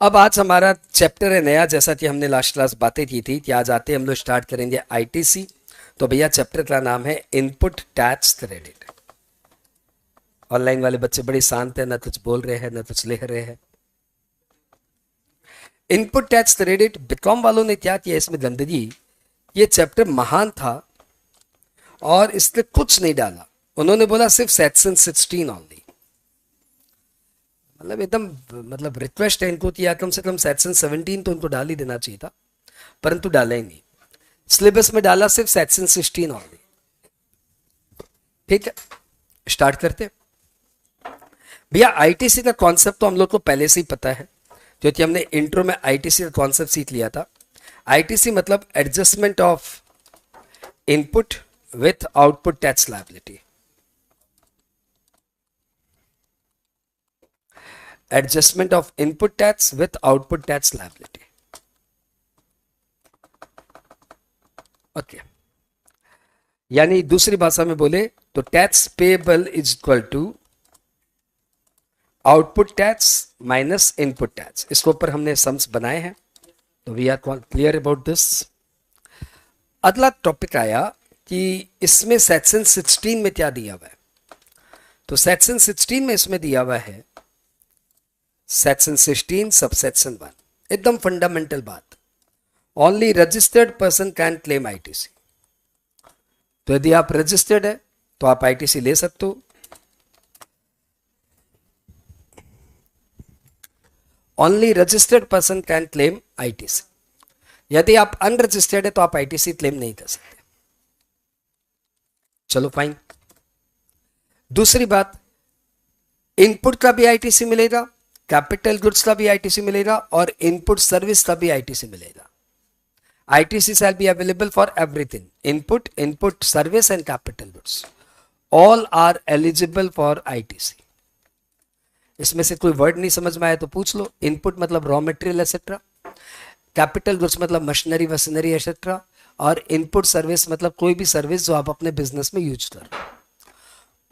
अब आज हमारा चैप्टर है नया, जैसा कि हमने लास्ट क्लास बातें की थी कि आज आते हम लोग स्टार्ट करेंगे आईटीसी। तो भैया चैप्टर का नाम है इनपुट टैक्स क्रेडिट। ऑनलाइन वाले बच्चे बड़े शांत हैं, ना कुछ बोल रहे हैं ना कुछ लिख रहे हैं। इनपुट टैक्स क्रेडिट, बीकॉम वालों ने क्या किया इसमें गंदगी। ये चैप्टर महान था और इसने कुछ नहीं डाला। उन्होंने बोला सिर्फ सेक्शन 16 ऑनली। मतलब एकदम मतलब रिक्वेस्ट है इनको कि यार कम से कम सेक्शन 17 तो इनको डाल ही देना चाहिए था, परंतु डाला ही नहीं। सिलेबस में डाला सिर्फ सेक्शन 16 ऑनली। ठीक है, स्टार्ट करते। भैया आईटीसी का कॉन्सेप्ट तो हम लोग को पहले से ही पता है, क्योंकि हमने इंट्रो में आईटीसी का कॉन्सेप्ट सीख लिया था। आईटीसी मतलब adjustment of input with output tax liability. Adjustment of input tax with output tax liability. Okay, यानी दूसरी भाषा में बोले तो tax payable is equal to output tax minus input tax. इसके ऊपर हमने सम्स बनाए हैं, तो we are clear about this. अगला टॉपिक आया कि इसमें सेक्शन 16 में क्या दिया हुआ है। तो सेक्शन 16 में इसमें दिया हुआ है सेक्शन 16 सबसेक्शन 1, एकदम फंडामेंटल बात। Only registered person can claim ITC. तो यदि आप रजिस्टर्ड है तो आप आईटीसी ले सकते हो। Only registered person can claim ITC. यदि आप अनरजिस्टर्ड है तो आप आईटीसी क्लेम नहीं कर सकते। चलो फाइन। दूसरी बात, इनपुट का भी आईटीसी मिलेगा, कैपिटल गुड्स का भी आईटीसी मिलेगा और इनपुट सर्विस का भी आईटीसी मिलेगा। ITC shall be available for everything. Input, service and capital goods. All are eligible for ITC. इसमें से कोई वर्ड नहीं समझ में आया तो पूछ लो। इनपुट मतलब raw material etcetera, capital goods मतलब मशीनरी वशीनरी एक्सेट्रा, और इनपुट सर्विस मतलब कोई भी सर्विस जो आप अपने बिजनेस में यूज करो।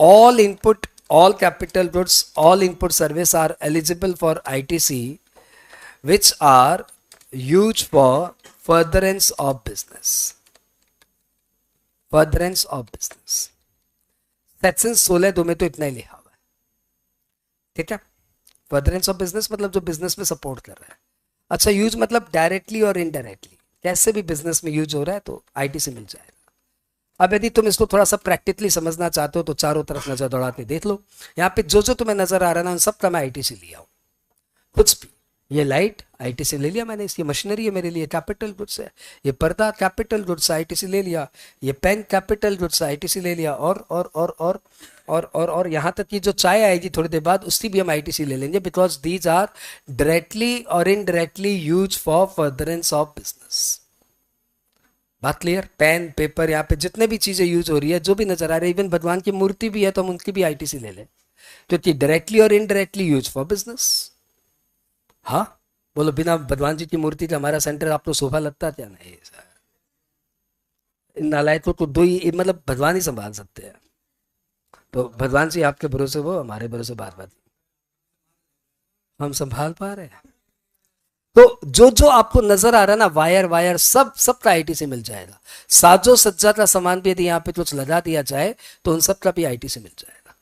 All input, all capital goods, all input service are eligible for ITC which are used for furtherance of business. Furtherance of business. Section 16(2) में तो इतना ही लिखा हुआ है। ठीक है, फर्दरेंस ऑफ बिजनेस मतलब जो बिजनेस में सपोर्ट कर रहा है। अच्छा, यूज मतलब डायरेक्टली और इनडायरेक्टली, कैसे भी बिजनेस में यूज हो रहा है तो आईटीसी मिल जाएगा। अब यदि तुम इसको थोड़ा सा प्रैक्टिकली समझना चाहते हो तो चारों तरफ नजर दौड़ा के देख लो। यहाँ पे जो जो तुम्हें नजर आ रहा है ना, उन सब का मैं आईटीसी लिया हूँ। कुछ भी, ये लाइट आईटीसी ले लिया मैंने, इसकी मशीनरी है मेरे लिए, कैपिटल गुड्स है। ये पर्दा कैपिटल गुड्स आईटीसी ले लिया, ये पेन कैपिटल गुड्स आईटीसी ले लिया, और यहाँ तक कि जो चाय आएगी थोड़ी देर बाद उसकी भी हम आईटीसी ले लेंगे, बिकॉज दीज आर डायरेक्टली और indirectly use for furtherance of business. बात क्लियर? पेन, पेपर, यहाँ पे जितने भी चीजें यूज हो रही है, जो भी नजर आ रही है, इवन भगवान की मूर्ति भी है तो हम उनकी भी आईटीसी ले लें, क्योंकि डायरेक्टली और इनडायरेक्टली यूज फॉर बिजनेस। हाँ बोलो, बिना भगवान जी की मूर्ति का हमारा सेंटर आपको शोभा लगता क्या? नहीं, इन नालायकों को दो ही मतलब भगवान ही संभाल सकते हैं। तो भगवान जी आपके भरोसे, वो हमारे भरोसे, बात बात हम संभाल पा रहे हैं। तो जो जो आपको नजर आ रहा है ना, वायर वायर सब का आईटीसी मिल जाएगा। साजो सज्जा का सामान भी यदि यहाँ पे कुछ लगा दिया जाए तो उन सब का भी आईटीसी मिल जाएगा,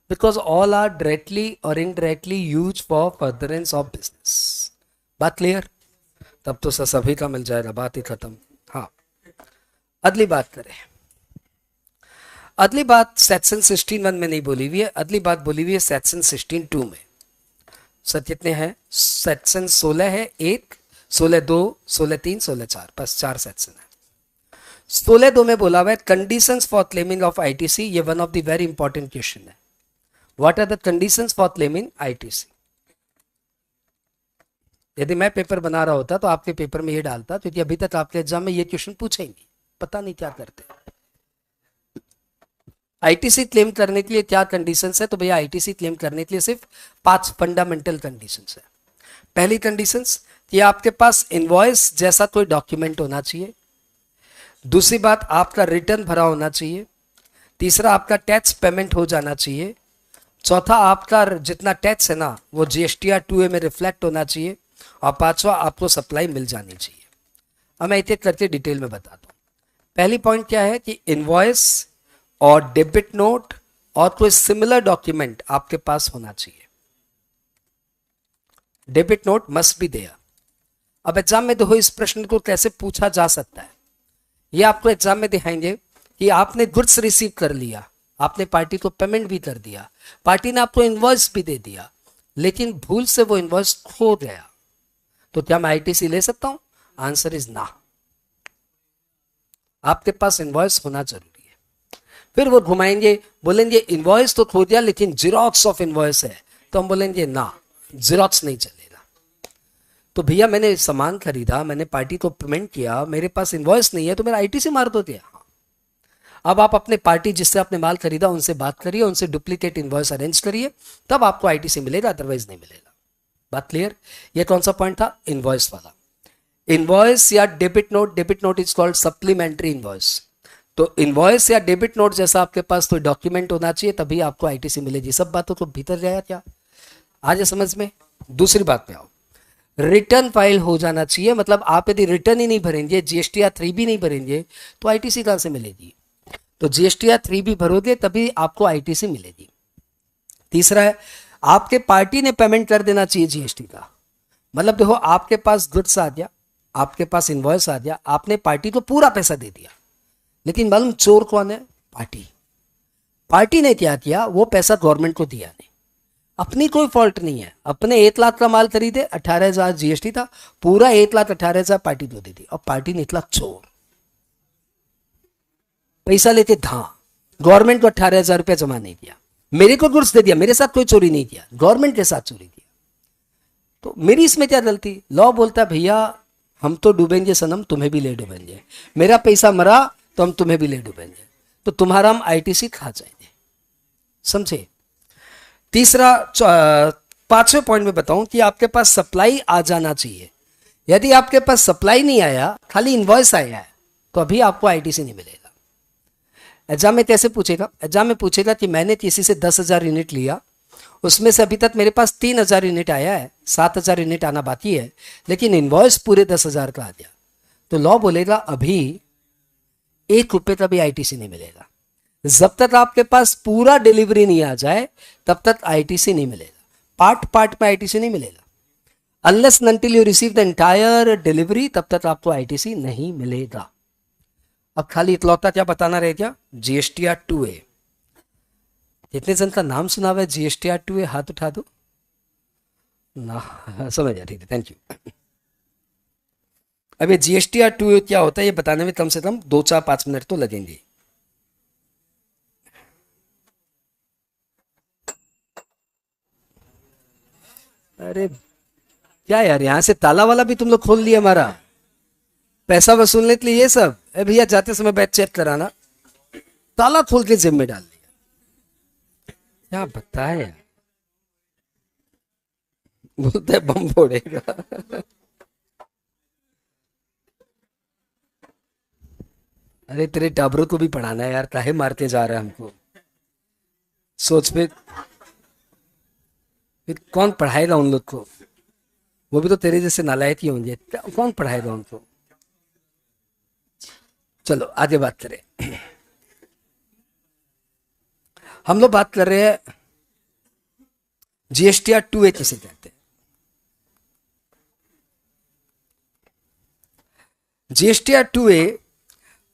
बिकॉज ऑल आर डायरेक्टली और indirectly use for furtherance of business. बात क्लियर? तब तो सभी का मिल जाएगा, बात ही खत्म। हाँ, अगली बात करें। अगली बात सेक्शन 16(1) में नहीं बोली हुई है, अगली बात बोली हुई है सेक्शन 16(2) में। सर कितने हैं? सेक्शन 16 है, 1, 16(2), 16(3), 16(4), बस 4 सेक्शन है। 16(2) में बोला हुआ है conditions for claiming of ITC. ये one of the very important question है। What are the conditions for claiming ITC? यदि मैं पेपर बना रहा होता तो आपके पेपर में ये डालता, क्योंकि अभी तक आपके एग्जाम में ये क्वेश्चन पूछे ही नहीं, पता नहीं क्या करते। आईटीसी क्लेम करने के लिए क्या कंडीशंस है? तो भैया आईटीसी क्लेम करने के लिए सिर्फ 5 फंडामेंटल कंडीशंस है। पहली कंडीशंस कि आपके पास इनवॉइस जैसा कोई डॉक्यूमेंट होना चाहिए। दूसरी बात, आपका रिटर्न भरा होना चाहिए। तीसरा, आपका टैक्स पेमेंट हो जाना चाहिए। चौथा, आपका जितना टैक्स है ना वो GSTR 2A में रिफ्लेक्ट होना चाहिए। और पांचवा आपको सप्लाई मिल जानी चाहिए। अब मैं एक एक करके डिटेल में बताता हूँ। पहली पॉइंट क्या है कि इनवॉइस और डेबिट नोट और कोई सिमिलर डॉक्यूमेंट आपके पास होना चाहिए। Debit note must be there. अब एग्जाम में देखो इस प्रश्न को कैसे पूछा जा सकता है, ये आपको एग्जाम में दिखाएंगे कि आपने गुड्स रिसीव कर लिया, आपने पार्टी को पेमेंट भी कर दिया, पार्टी ने आपको इनवॉइस भी दे दिया, लेकिन भूल से वो इनवॉइस खो गया, तो क्या मैं आईटीसी ले सकता हूं? आंसर इज ना। आपके पास इनवॉइस होना जरूरी है। फिर वो घुमाएंगे, बोलेंगे इनवॉइस तो खो दिया लेकिन जीरोक्स ऑफ इनवॉइस है, तो हम बोलेंगे ना, जीरोक्स नहीं चलेगा। तो भैया मैंने सामान खरीदा, मैंने पार्टी को पेमेंट किया, मेरे पास इनवॉइस नहीं है, तो मेरा आईटीसी मार दो दिया। अब आप अपने पार्टी जिससे आपने माल खरीदा उनसे बात करिए, उनसे डुप्लीकेट इनवॉइस अरेंज करिए, तब आपको आईटीसी मिलेगा, अदरवाइज नहीं मिलेगा। बात क्लियर? ये कौन सा पॉइंट था? इनवॉइस वाला। इनवॉइस या debit note, debit note is called supplementary invoice. तो इनवॉइस या डेबिट नोट जैसा आपके पास कोई डॉक्यूमेंट होना चाहिए, तभी आपको आईटीसी मिलेगी। सब बातों को भीतर जाया क्या? आज समझ में। दूसरी बात पे आओ, रिटर्न फाइल हो जाना चाहिए। मतलब आप यदि रिटर्न ही नहीं भरेंगे, जीएसटीआर 3 भी नहीं भरेंगे, तो आईटीसी कहां से मिलेगी? तो जीएसटीआर 3 भी भरोगे तभी आपको आईटीसी मिलेगी। तीसरा है, आपके पार्टी ने पेमेंट कर देना चाहिए जीएसटी का। मतलब देखो आपके पास गुड्स आ गया, आपके पास इनवॉइस आ गया, आपने पार्टी को पूरा पैसा दे दिया, लेकिन मालूम चोर कौन है? पार्टी। पार्टी ने क्या किया? वो पैसा गवर्नमेंट को दिया नहीं। अपनी कोई फॉल्ट नहीं है। अपने 1 लाख का माल खरीदे, 18,000 जीएसटी था, पूरा 1,18,000 पार्टी को दे दी, और पार्टी निकला चोर। पैसा लेके धा, गवर्नमेंट को 18,000 रुपया जमा नहीं किया, मेरे को गुड्स दे दिया, मेरे साथ कोई चोरी नहीं किया, गवर्नमेंट के साथ चोरी किया। तो मेरी इसमें क्या गलती? लॉ बोलता है भैया हम तो डूबेंगे सनम, तुम्हें भी ले डूबेंगे, मेरा पैसा मरा तो हम तुम्हें भी ले डूबेंगे, तो तुम्हारा हम आईटीसी खा जाएंगे। समझे? तीसरा, पांचवें पॉइंट में बताऊं कि आपके पास सप्लाई आ जाना चाहिए। यदि आपके पास सप्लाई नहीं आया, खाली इनवॉइस आया है, तो अभी आपको आईटीसी नहीं मिलेगा। एग्जाम में कैसे पूछेगा? एग्जाम में पूछेगा कि मैंने किसी से 10,000 यूनिट लिया, उसमें से अभी तक मेरे पास 3,000 यूनिट आया है, 7,000 यूनिट आना बाकी है, लेकिन इनवॉइस पूरे 10,000 का आ गया, तो लॉ बोलेगा अभी 1 रुपये का भी आईटीसी नहीं मिलेगा। जब तक आपके पास पूरा डिलीवरी नहीं आ जाए तब तक आईटीसी नहीं मिलेगा। पार्ट पार्ट में आईटीसी नहीं मिलेगा। Unless until you receive the entire delivery, तब तक आपको आईटीसी नहीं मिलेगा। अब खाली इकलौता क्या बताना रह गया? GSTR 2A। जितने जन का नाम सुना हुआ है जीएसटीआर 2A, हाथ उठा दो ना। समझ गया, ठीक है, थैंक यू। अब ये जीएसटीआर 2A क्या होता है ये बताने में कम से कम 2-4-5 मिनट तो लगेंगे। अरे क्या यार, यहां से ताला वाला भी तुम लोग खोल लिया हमारा, पैसा वसूलने के लिए ये सब। अरे भैया जाते समय बैच चेक कराना, ताला खोल के जेब में डाल दिया। क्या बताए यार, बोलते बम फोड़ेगा। अरे तेरे टाबरों को भी पढ़ाना है यार, काहे मारते जा रहा है हमको। सोच पे फिर कौन पढ़ाएगा उन लोग को? वो भी तो तेरे जैसे नालायक ही होंगे, कौन पढ़ाएगा उनको? चलो आगे बात करें। हम लोग बात कर रहे हैं जीएसटीआर 2A किसे कहते हैं। जीएसटीआर 2A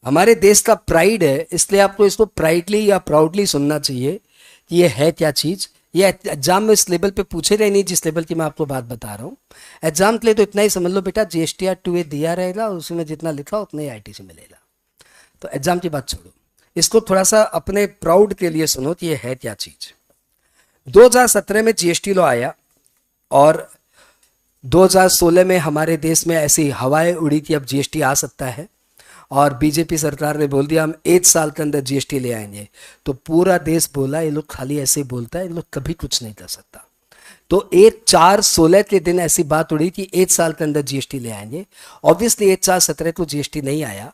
हमारे देश का प्राइड है, इसलिए आपको इसको प्राइडली या प्राउडली सुनना चाहिए कि ये है क्या चीज। ये एग्जाम में इस लेवल पे पूछे रहे नहीं जिस लेवल की मैं आपको बात बता रहा हूँ। एग्जाम के लिए तो इतना ही समझ लो बेटा, जीएसटीआर 2A दिया रहेगा, उसमें जितना लिखा उतना ही आईटीसी मिलेगा। तो एग्जाम की बात छोड़ो, इसको थोड़ा सा अपने प्राउड के लिए सुनो कि ये है क्या चीज। 2017 में जीएसटी लॉ आया और 2016 में हमारे देश में ऐसी हवाएं उड़ी कि अब जीएसटी आ सकता है, और बीजेपी सरकार ने बोल दिया हम 1 साल के अंदर जीएसटी ले आएंगे। तो पूरा देश बोला ये लोग खाली ऐसे ही बोलता है, ये लोग कभी कुछ नहीं कर सकता। तो 1/4/16 के दिन ऐसी बात उड़ी कि 1 साल के अंदर जीएसटी ले आएंगे। ऑब्वियसली 1/4/17 को जीएसटी नहीं आया,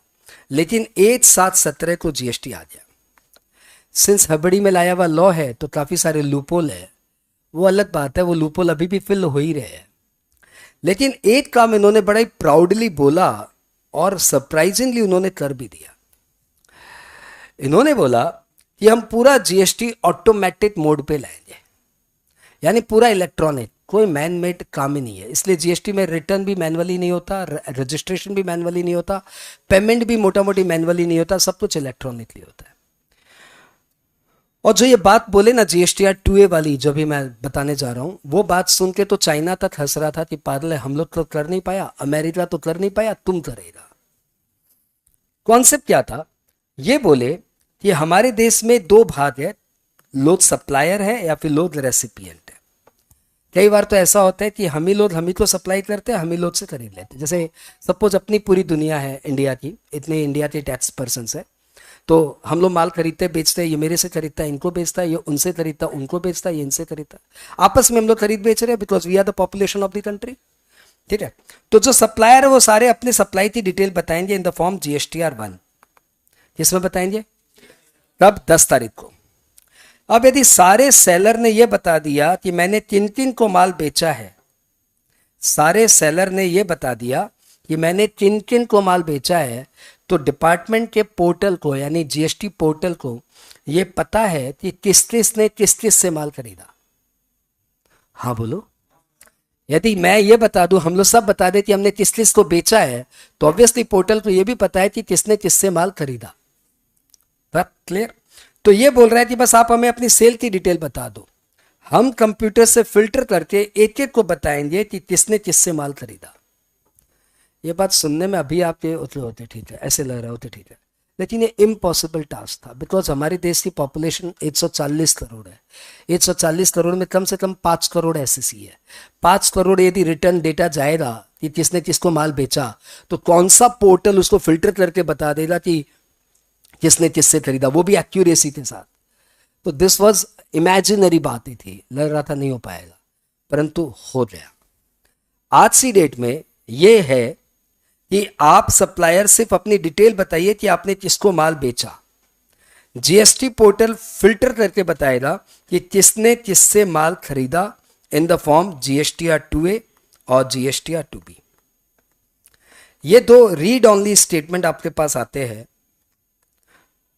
लेकिन 1/7/17 को जीएसटी आ गया। सिंस हबड़ी में लाया हुआ लॉ है तो काफी सारे लूपोल है, वो अलग बात है, वो लूपोल अभी भी फिल हो ही रहे हैं। लेकिन एक काम इन्होंने बड़ा ही प्राउडली बोला और सरप्राइजिंगली उन्होंने कर भी दिया। इन्होंने बोला कि हम पूरा जीएसटी ऑटोमेटिक मोड पे लाएंगे, यानी पूरा इलेक्ट्रॉनिक, कोई मैन मेड काम ही नहीं है। इसलिए जीएसटी में रिटर्न भी मैनुअली नहीं होता, रजिस्ट्रेशन भी मैनुअली नहीं होता, पेमेंट भी मोटा मोटी मैनुअली नहीं होता, सब कुछ इलेक्ट्रॉनिकली होता है। और जो ये बात बोले ना जीएसटीआर 2A वाली, जो भी मैं बताने जा रहा हूं, वो बात सुन के तो चाइना तक हंस रहा था कि पागल है, हम लोग तो कर नहीं पाया, अमेरिका तो कर नहीं पाया, तुम करेगा। कॉन्सेप्ट क्या था? ये बोले कि हमारे देश में दो भाग है, लोग सप्लायर है या फिर लोग रेसिपिएंट है। कई बार तो ऐसा होता है कि हम ही को सप्लाई करते हैं, हम ही लोग से खरीद लेते हैं। जैसे सपोज अपनी पूरी दुनिया है इंडिया की, इतने इंडिया के टैक्स पर्सन है, तो हम लोग माल खरीदते बेचते हैं, ये मेरे से खरीदता है, इनको बेचता है, ये उनसे खरीदता है, उनको बेचता है, ये इनसे खरीदता है, आपस में हम लोग खरीद बेच रहे हैं, because we are the population of the country. ठीक है, तो जो सप्लायर है वो सारे अपने सप्लाई की डिटेल बताएंगे इन द फॉर्म GSTR 1। किसमें बताएंगे? कब? 10 तारीख को। अब यदि सारे सेलर ने यह बता दिया कि मैंने किन किन को माल बेचा है, सारे सेलर ने यह बता दिया कि मैंने किन किन को माल बेचा है, तो डिपार्टमेंट के पोर्टल को, यानी जीएसटी पोर्टल को यह पता है कि किस किस ने किस किस से माल खरीदा। हाँ बोलो। यदि मैं ये बता दूं, हम लोग सब बता दें कि हमने किस किस को बेचा है, तो ऑब्वियसली पोर्टल को यह भी पता है कि किसने किससे माल खरीदा। बात क्लियर? तो ये बोल रहा है कि बस आप हमें अपनी सेल की डिटेल बता दो, हम कंप्यूटर से फिल्टर करके एक एक को बताएंगे कि किसने किससे माल खरीदा। ये बात सुनने में अभी आपके उतले होते ठीक है, ऐसे लग रहा होते ठीक है, लेकिन ये इम्पॉसिबल टास्क था, बिकॉज हमारे देश की पॉपुलेशन 140 करोड़ है। 140 करोड़ में कम से कम 5 करोड़ एसएससी है। 5 करोड़ यदि रिटर्न डेटा जाएगा कि किसने किसको माल बेचा, तो कौन सा पोर्टल उसको फिल्टर करके बता देगा कि किसने किससे खरीदा, वो भी एक्यूरेसी के साथ। तो दिस वाज इमेजिनरी बात ही थी, लग रहा था नहीं हो पाएगा, परंतु हो गया। आज की डेट में ये है कि आप सप्लायर सिर्फ अपनी डिटेल बताइए कि आपने किसको माल बेचा, जीएसटी पोर्टल फिल्टर करके बताएगा कि किसने किससे माल खरीदा in the form GSTR 2A और GSTR 2B। ये दो रीड ऑनली स्टेटमेंट आपके पास आते हैं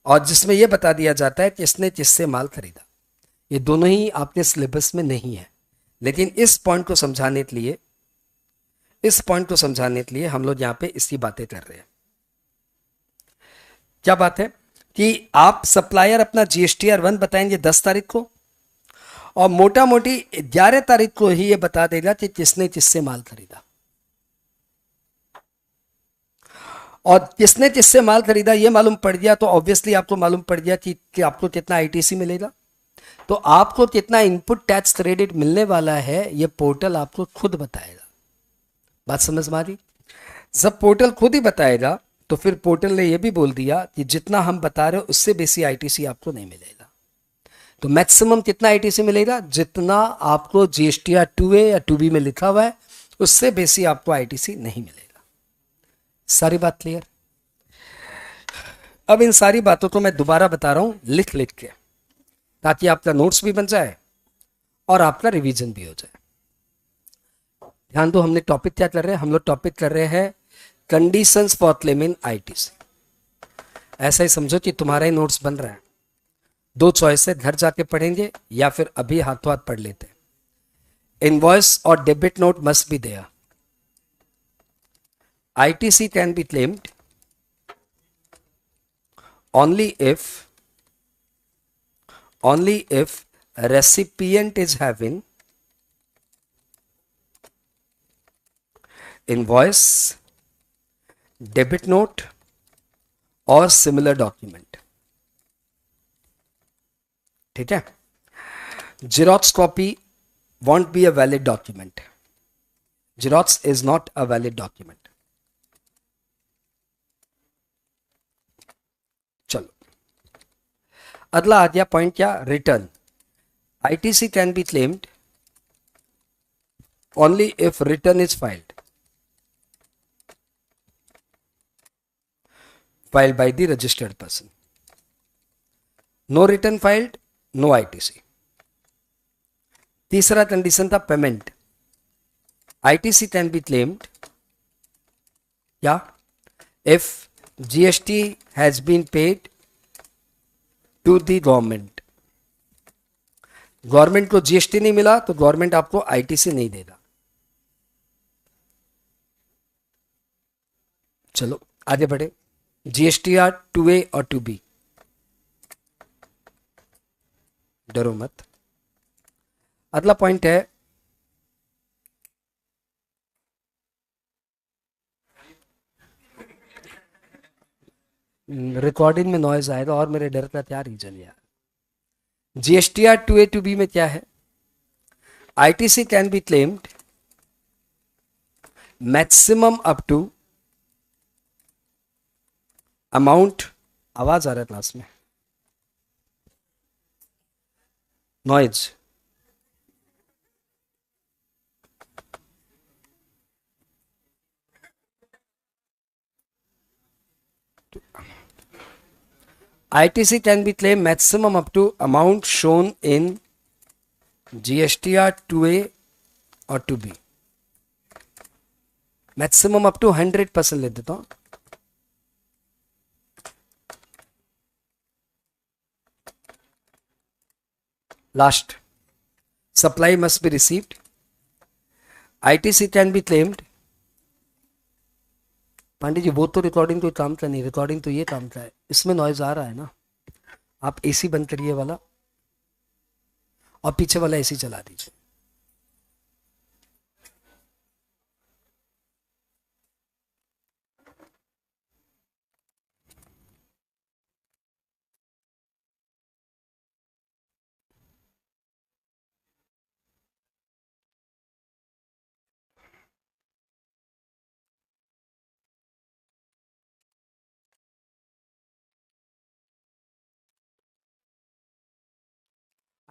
और जिसमें यह बता दिया जाता है कि किसने किससे माल खरीदा। ये दोनों ही आपके सिलेबस में नहीं है, लेकिन इस पॉइंट को समझाने के लिए हम लोग यहां पे इसकी बातें कर रहे हैं। क्या बात है कि आप सप्लायर अपना GSTR 1 बताएंगे 10 तारीख को, और मोटा मोटी 11 तारीख को ही ये बता देगा कि किसने किससे माल खरीदा। और किसने किससे माल खरीदा ये मालूम पड़ गया तो ऑब्वियसली आपको मालूम पड़ गया कि आपको कितना आईटीसी मिलेगा। तो आपको कितना इनपुट टैक्स क्रेडिट मिलने वाला है ये पोर्टल आपको खुद बताएगा। बात समझ में आ रही? जब पोर्टल खुद ही बताएगा तो फिर पोर्टल ने यह भी बोल दिया कि जितना हम बता रहे हो उससे बेसी आईटीसी आपको नहीं मिलेगा। तो मैक्सिमम कितना आईटीसी मिलेगा? जितना आपको GSTR 2A या 2B में लिखा हुआ है उससे बेसी आपको आईटीसी नहीं मिलेगा। सारी बात क्लियर? अब इन सारी बातों को मैं दोबारा बता रहा हूं लिख लिख के, ताकि आपका नोट्स भी बन जाए और आपका रिवीजन भी हो जाए। ध्यान दो, हमने टॉपिक क्या कर रहे हैं? हम लोग टॉपिक कर रहे हैं कंडीशंस फॉर क्लेमिंग आईटीसी। ऐसा ही समझो कि तुम्हारा ही नोट्स बन रहा है। दो चॉइस है, घर जाके पढ़ेंगे या फिर अभी हाथों हाथ पढ़ लेते हैं। इनवॉइस और debit note must be there. ITC can be claimed only if recipient is having invoice, debit note or similar document। ठीक है? Xerox copy won't be a valid document। Xerox is not a valid document। चलो अगला आ गया point क्या? Return. ITC can be claimed only if return is filed by the registered person. No return filed, no ITC। तीसरा condition था payment. ITC can be claimed, yeah, if GST has been paid to the government. Government को GST नहीं मिला तो government आपको ITC नहीं देगा. चलो आगे बढ़े. जीएसटी आर 2A और 2B. डरो मत. अगला पॉइंट है रिकॉर्डिंग में नॉइज आएगा और मेरे डर का क्या रीजन यार. जीएसटीआर 2A 2B में क्या है? ITC can be claimed maximum up to amount. आवाज आ रहा है क्लास में, noise. ITC can be claimed maximum up to amount shown in GSTR 2A और 2B. मैक्सिमम अप टू 100% ले देता हूं. Last, supply must be received. ITC can be claimed. Pandey ji वो तो रिकॉर्डिंग कोई काम का नहीं, रिकॉर्डिंग तो ये काम का है. इसमें नॉइज आ रहा है ना, आप एसी बंद करिए वाला और पीछे वाला एसी चला दीजिए.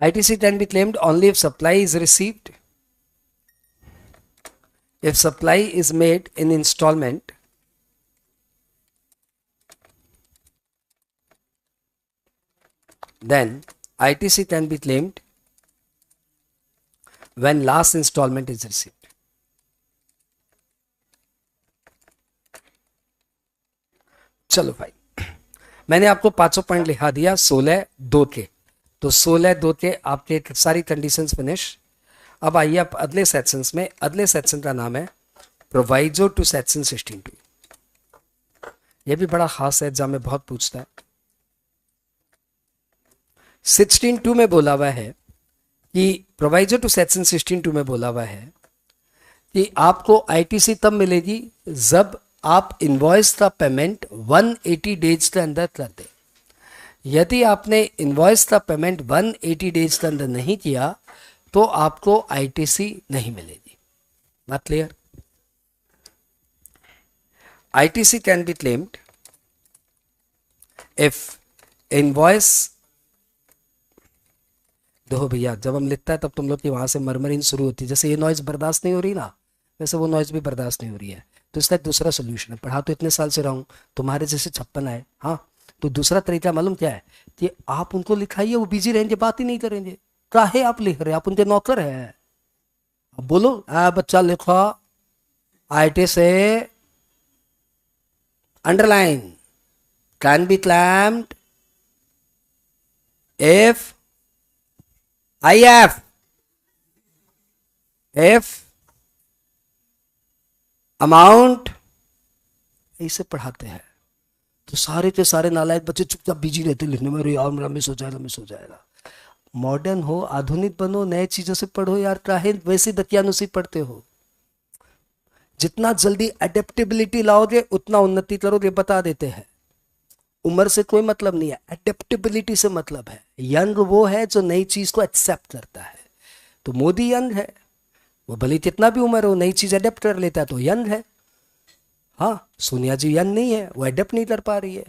ITC can be claimed only if supply is received. If supply is made in installment, then ITC can be claimed when last installment is received. चलो भाई, मैंने आपको 500 पॉइंट लिखा दिया 16(2) के. तो 16(2) के आपके सारी कंडीशंस फिनिश. अब आइए आप अगले सेक्शंस में. अगले सेक्शन का नाम है प्रोवाइजो टू सेक्शन 16(2). ये भी बड़ा खास है, एग्जाम में बहुत पूछता है. 16(2) में बोला हुआ है कि प्रोवाइजो टू सेक्शन 16(2) में बोला हुआ है कि आपको आईटीसी तब मिलेगी जब आप इनवॉइस का पेमेंट 180 डेज के अंदर कर दे. यदि आपने इनवॉइस का पेमेंट 180 डेज के अंदर नहीं किया तो आपको आईटीसी नहीं मिलेगी. बात clear? ITC can be claimed if invoice. देखो भैया, जब हम लिखता है तब तुम लोग की वहां से मरमरिन शुरू होती है. जैसे ये नॉइज बर्दाश्त नहीं हो रही ना, वैसे वो नॉइज भी बर्दाश्त नहीं हो रही है. तो इसका दूसरा सोल्यूशन है. पढ़ा तो इतने साल से रहा हूं, तुम्हारे जैसे 56 आए. हाँ, तो दूसरा तरीका मालूम क्या है कि आप उनको लिखाइए, वो बिजी रहेंगे, बात ही नहीं करेंगे. काहे आप लिख रहे, आप उनके नौकर हैं. अब बोलो, बच्चा लिखो आईटी से underline can be claimed if IF if amount. ऐसे पढ़ाते हैं तो सारे के सारे नालायक बच्चे चुपचाप बिजी रहते लिखने में. यार मेरा मिस हो जाएगा, मिस हो जाएगा. मॉडर्न हो, आधुनिक बनो, नए चीजों से पढ़ो यार. चाहे वैसी दकियानुसी पढ़ते हो. जितना जल्दी एडेप्टेबिलिटी लाओगे उतना उन्नति करोगे, बता देते हैं. उम्र से कोई मतलब नहीं है, एडेप्टेबिलिटी से मतलब है. यंग वो है जो नई चीज को एक्सेप्ट करता है. तो मोदी यंग है, वो भले कितना भी उम्र हो, नई चीज एडेप्ट कर लेता है तो यंग है. हाँ, सोनिया जी यंग नहीं है, वो एडेप्ट नहीं कर पा रही है.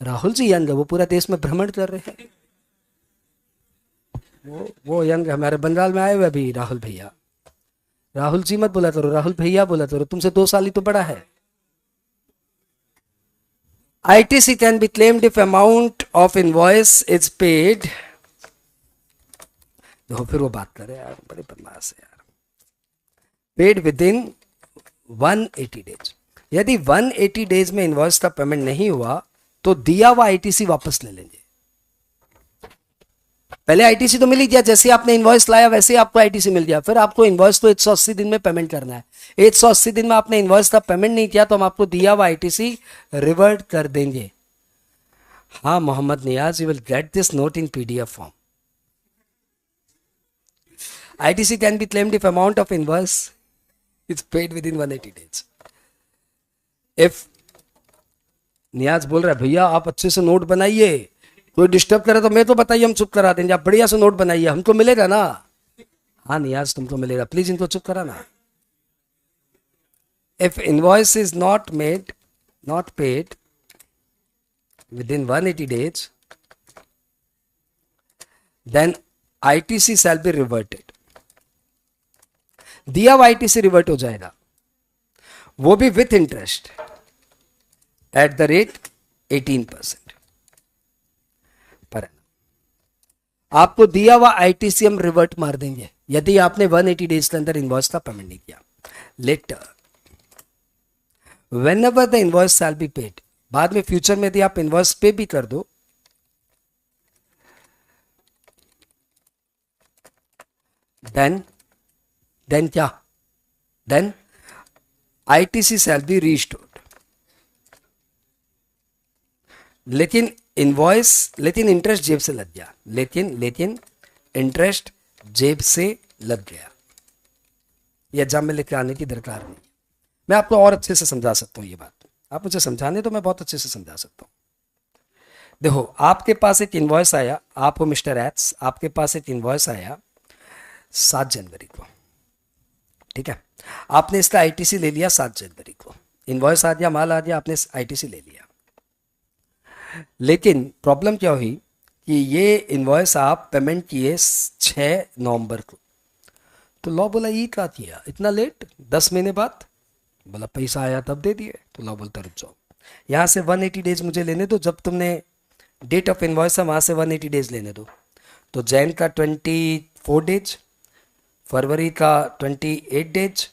राहुल जी यंग है, वो पूरा देश में भ्रमण कर रहे हैं. वो यंग हमारे बंगाल में आए हुए अभी राहुल भैया. राहुल जी मत बोला करो, राहुल भैया बोला करो, तुमसे 2 साल ही तो बड़ा है. ITC can be claimed if amount of invoice is paid. देखो फिर वो बात कर रहे हैं यार, बड़े बदमाश है यार. Paid with in 180 days. यदि 180 डेज में इनवॉइस का पेमेंट नहीं हुआ तो दिया हुआ आईटीसी वापस ले लेंगे। पहले आईटीसी तो मिल ही गया, जैसे आपने इनवॉइस लाया वैसे आपको आईटीसी मिल गया। फिर आपको इनवॉइस तो 180 दिन में पेमेंट करना है। 180 दिन में आपने इनवॉइस का पेमेंट नहीं किया तो हम आपको दिया हुआ आईटीसी रिवर्ट कर देंगे। हाँ Mohammad Niaz, you will get this note in PDF form. ITC can be claimed if amount of invoice is paid within 180 days. If नियाज बोल रहा है भैया आप अच्छे से नोट बनाइए, कोई डिस्टर्ब करे तो मैं तो बताइए, हम चुप करा देंगे। आप बढ़िया से नोट बनाइए, हमको मिलेगा ना। हाँ नियाज तुमको मिलेगा, प्लीज इनको चुप कराना। If invoice is not paid within 180 days, then ITC shall be reverted. दिया हुआ आईटीसी रिवर्ट हो जाएगा, वो भी with interest at the rate 18% पर annum। आपको दिया हुआ आईटीसी हम रिवर्ट मार देंगे यदि आपने 180 डेज के अंदर इनवॉइस का पेमेंट नहीं किया। Later whenever the invoice shall be paid, बाद में फ्यूचर में यदि आप इनवॉइस पे भी कर दो देन क्या, then ITC shall be restored. लेकिन इंटरेस्ट जेब से लग गया, लेकिन इंटरेस्ट जेब से लग गया। यह एग्जाम में लेकर आने की दरकार नहीं। मैं आपको और अच्छे से समझा सकता हूं ये बात, आप मुझे समझाने तो मैं बहुत अच्छे से समझा सकता हूं। देखो आपके पास एक इनवॉइस आया, आपको मिस्टर एच, आपके पास एक इनवॉइस आया 7 जनवरी को, ठीक है। आपने इसका आईटीसी ले लिया 7 जनवरी को, इनवॉइस आ गया, माल आ गया, आपने आईटीसी ले लिया। लेकिन प्रॉब्लम क्या हुई कि ये इनवॉइस आप पेमेंट किए 6 नवंबर को, तो लॉ बोला ये क्या किया इतना लेट, 10 महीने बाद। बोला पैसा आया तब दे दिए, तो लॉ बोलता रुक जाओ, यहाँ से 180 डेज मुझे लेने दो, जब तुमने डेट ऑफ इनवॉइस है वहाँ से 180 डेज लेने दो। तो जैन का 24 डेज, फरवरी का 28 डेज,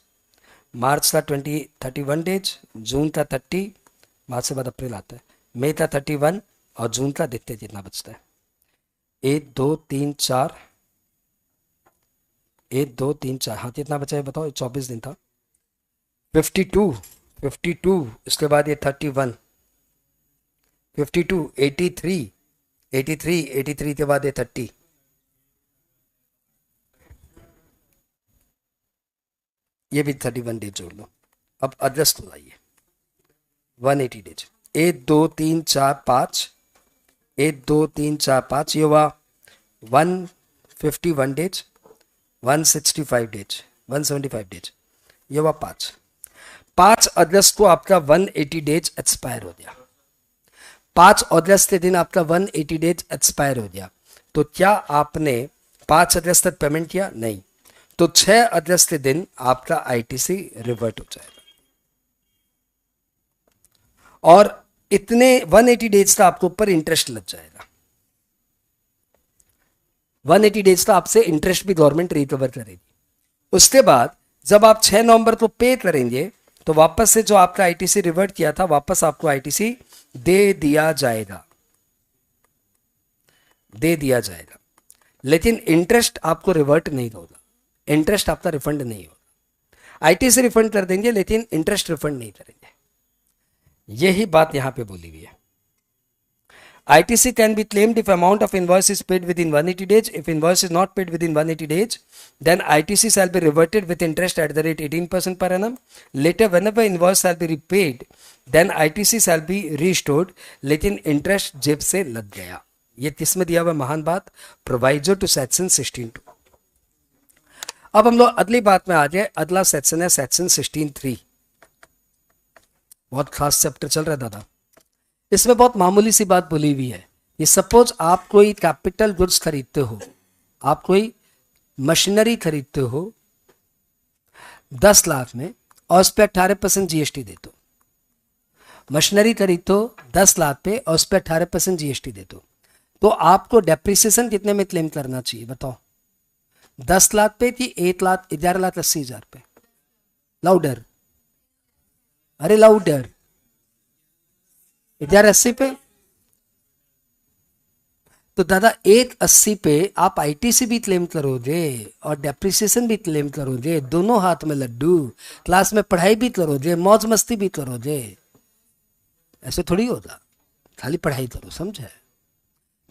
मार्च का 31 डेज, जून का 30, मार्च से बाद अप्रैल आता है, मई का 31 और जून का देखते जितना बचता है 1 2 3 4, 1 2 3 4, हाँ कितना बचा है बताओ, 24 दिन था। 52, इसके बाद ये 31, 52, 83 के बाद ये 30, ये भी 31 डेज जोड़ लो। अब अगस्त लाइए 180 डेज, 1 2 3 4 5, 1 2 3 4 5, ये हुआ 151 डेज, 165 डेज, 175 डेज, ये हुआ 5 अगस्त को आपका 180 डेज एक्सपायर हो गया। 5 अगस्त के दिन आपका 180 डेज एक्सपायर हो गया। तो क्या आपने 5 अगस्त तक पेमेंट किया? नहीं। तो 6 अगस्त के दिन आपका आईटीसी रिवर्ट हो जाएगा और इतने 180 डेज का आपको ऊपर इंटरेस्ट लग जाएगा। 180 डेज का आपसे इंटरेस्ट भी गवर्नमेंट रिकवर करेगी। उसके बाद जब आप 6 नवंबर को पे करेंगे तो वापस से जो आपका आईटीसी रिवर्ट किया था वापस आपको आईटीसी दे दिया जाएगा, लेकिन इंटरेस्ट आपको रिवर्ट नहीं होगा, इंटरेस्ट आपका रिफंड नहीं होगा। आईटीसी रिफंड कर देंगे लेकिन इंटरेस्ट रिफंड नहीं करेंगे। यही बात यहां पे बोली हुई है। ITC can be claimed if amount of invoice is paid within 180 days. If invoice is not paid within 180 days, then ITC shall be reverted with interest at the rate 18% per annum. Later, whenever invoice shall be repaid, then ITC shall be restored. लेकिन interest जेब से लग गया। ये किसमें दिया हुआ महान बात, प्रोवाइजो टू सेक्शन 16(2). अब हम लोग अगली बात में आ जाए। अगला सेक्शन है सेक्शन 16(3). बहुत खास चैप्टर चल रहा है दादा। इसमें बहुत मामूली सी बात बोली हुई है। ये सपोज आप कोई कैपिटल गुड्स खरीदते हो, आप कोई मशीनरी खरीदते हो 10 लाख में और उस पर 18% जीएसटी दे दो। मशीनरी खरीदते हो 10 लाख पे और उस पर 18% जीएसटी दे दो, तो आपको डेप्रिसिएशन कितने में क्लेम करना चाहिए बताओ? 10 लाख पे कि 1 लाख 11 लाख 80 हजार पे? लाउडर, अरे लाउडर, 1,080 पे। तो दादा 1,80 पे आप आईटीसी भी क्लेम करोगे और डेप्रिसिएशन भी क्लेम करोगे, दोनों हाथ में लड्डू, क्लास में पढ़ाई भी करोगे, मौज मस्ती भी करोगे। ऐसे थोड़ी होता, खाली पढ़ाई करो, समझे।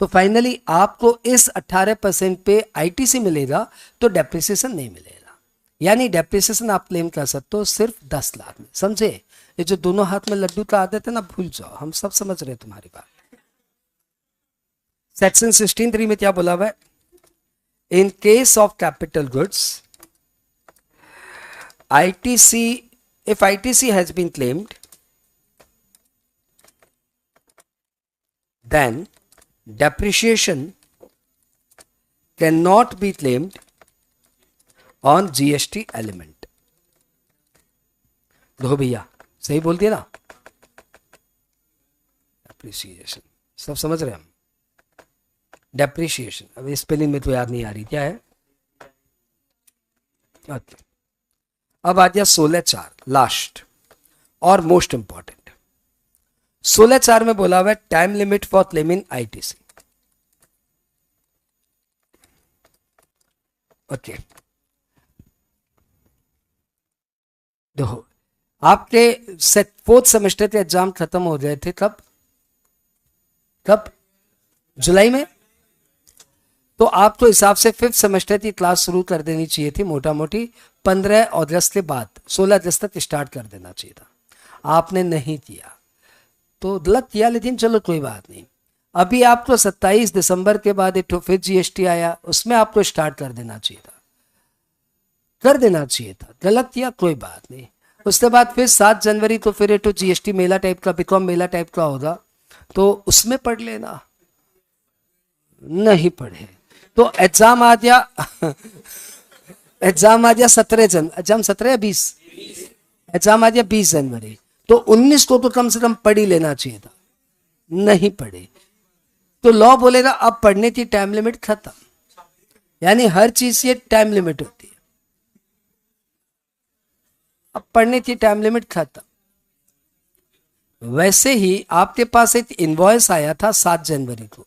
तो फाइनली आपको इस 18% पे आईटीसी मिलेगा तो डेप्रिसिएशन नहीं मिलेगा, यानी डेप्रिसिएशन आप क्लेम कर सकते हो सिर्फ 10 लाख में, समझे। ये जो दोनों हाथ में लड्डू का आदत है ना, भूल जाओ, हम सब समझ रहे हैं तुम्हारी बात। सेक्शन 16(3) में क्या बोला हुआ है? In case of capital goods ITC, if ITC has been claimed then depreciation cannot be claimed on GST element। दो भैया सही बोल दिया ना, डेप्रिसिएशन सब समझ रहे हैं हम। डेप्रिसिएशन, अब स्पेलिंग में तो याद नहीं आ रही, क्या है? okay। अब आ गया 16(4) लास्ट और मोस्ट इंपॉर्टेंट। 16(4) में बोला हुआ है time limit for claiming ITC. Okay, देखो आपके 4th सेमेस्टर के एग्जाम खत्म हो गए थे कब? जुलाई में। तो आपको हिसाब से 5th सेमेस्टर की क्लास शुरू कर देनी चाहिए थी, मोटा मोटी 15 अगस्त के बाद 16 अगस्त तक स्टार्ट कर देना चाहिए था, आपने नहीं किया तो गलत किया, लेकिन चलो कोई बात नहीं। अभी आपको 27 दिसंबर के बाद एक फिर जीएसटी आया, उसमें आपको स्टार्ट कर देना चाहिए था, गलत किया, कोई बात नहीं। उसके बाद फिर 7 जनवरी को फिर एक जीएसटी मेला टाइप का, बीकॉम मेला टाइप का होगा, तो उसमें पढ़ लेना। नहीं पढ़े तो एग्जाम आ गया एग्जाम आ गया 17 या 20, एग्जाम आ गया 20 जनवरी, तो 19 को तो कम से कम पढ़ ही लेना चाहिए था, नहीं पढ़े तो लॉ बोलेगा अब पढ़ने की टाइम लिमिट खत्म, यानी हर चीज ये टाइम लिमिट होती है, अब पढ़ने की टाइम लिमिट खत्म। वैसे ही आपके पास एक इनवॉइस आया था 7 जनवरी को,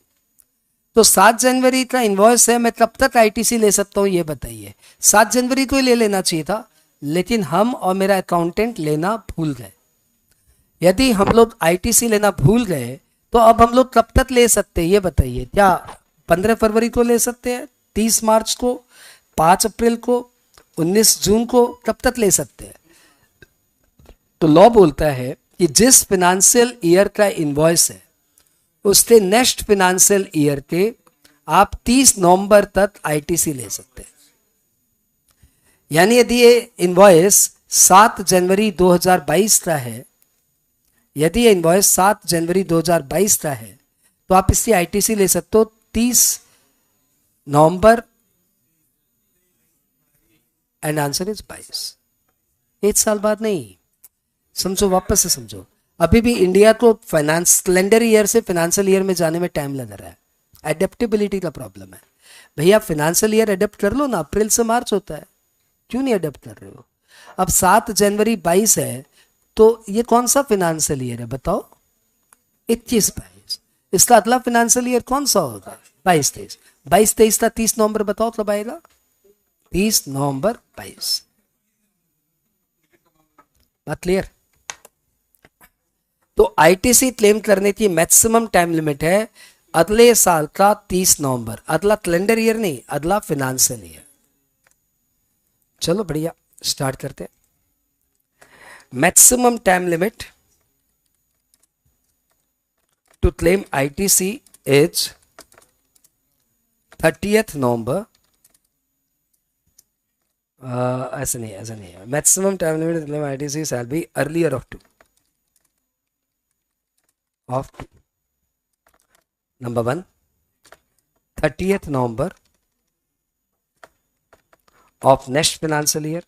तो 7 जनवरी का इनवॉइस है, मैं कब तक आईटीसी ले सकता हूं ये बताइए? 7 जनवरी को ही ले लेना चाहिए था, लेकिन हम और मेरा अकाउंटेंट लेना भूल गए। यदि हम लोग आईटीसी लेना भूल गए तो अब हम लोग कब तक ले सकते हैं ये बताइए? क्या 15 फरवरी को ले सकते हैं, 30 मार्च को, 5 अप्रैल को, 19 जून को, कब तक ले सकते हैं? तो लॉ बोलता है कि जिस फिनेंशियल ईयर का इनवॉइस है उसके नेक्स्ट फिनेंशियल ईयर के आप 30 नवंबर तक आईटीसी ले सकते हैं। यानी यदि ये इनवॉइस 7 जनवरी 2022 का है, यदि ये इनवॉइस 7 जनवरी 2022 का है तो आप इससे आईटीसी ले सकते हो 30 नवंबर, एंड आंसर इज 22। 1 साल बाद नहीं, समझो, वापस से समझो। अभी भी इंडिया को फाइनेंस कैलेंडर ईयर से फाइनेंशियल ईयर में जाने में टाइम लग रहा है, एडेप्टेबिलिटी का प्रॉब्लम है। भैया फाइनेंशियल ईयर एडेप्ट कर लो ना, अप्रैल से मार्च होता है, क्यों नहीं एडेप्ट कर रहे हो? अब 7 जनवरी 22 है तो ये कौन सा फाइनेंशियल ईयर है बताओ? 21-22। इसका अगला फाइनेंशियल ईयर कौन सा होगा? 22-23। 22-23 का 30 नवंबर बताओ कब आएगा? 30 नवंबर 22। बात क्लियर? तो आईटीसी क्लेम करने की मैक्सिमम टाइम लिमिट है अगले साल का 30 नवंबर, अगला कैलेंडर ईयर नहीं, अगला फाइनेंशियल ईयर। चलो बढ़िया, स्टार्ट करते हैं। Maximum time limit to claim ITC is 30th November. ऐसा नहीं है, maximum time limit to claim ITC shall be earlier of 2 number 1 30th November of next financial year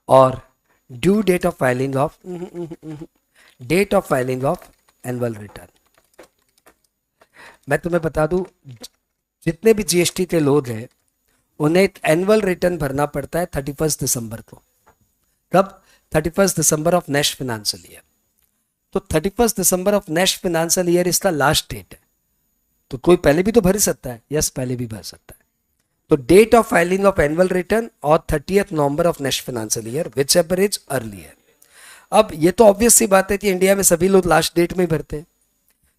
or due date of filing of annual return। मैं तुम्हें बता दूं, जितने भी GST के लोग हैं उन्हें एनुअल रिटर्न भरना पड़ता है 31 दिसंबर को। कब? 31 December of next financial year. तो 31 December of next financial year इसका लास्ट डेट है। तो कोई पहले भी तो भर सकता है, यस पहले भी भर सकता है। तो date of filing of annual return और 30 November of next financial year whichever is earlier. अब ये तो ऑब्वियस सी बात है कि इंडिया में सभी लोग लास्ट डेट में ही भरते हैं।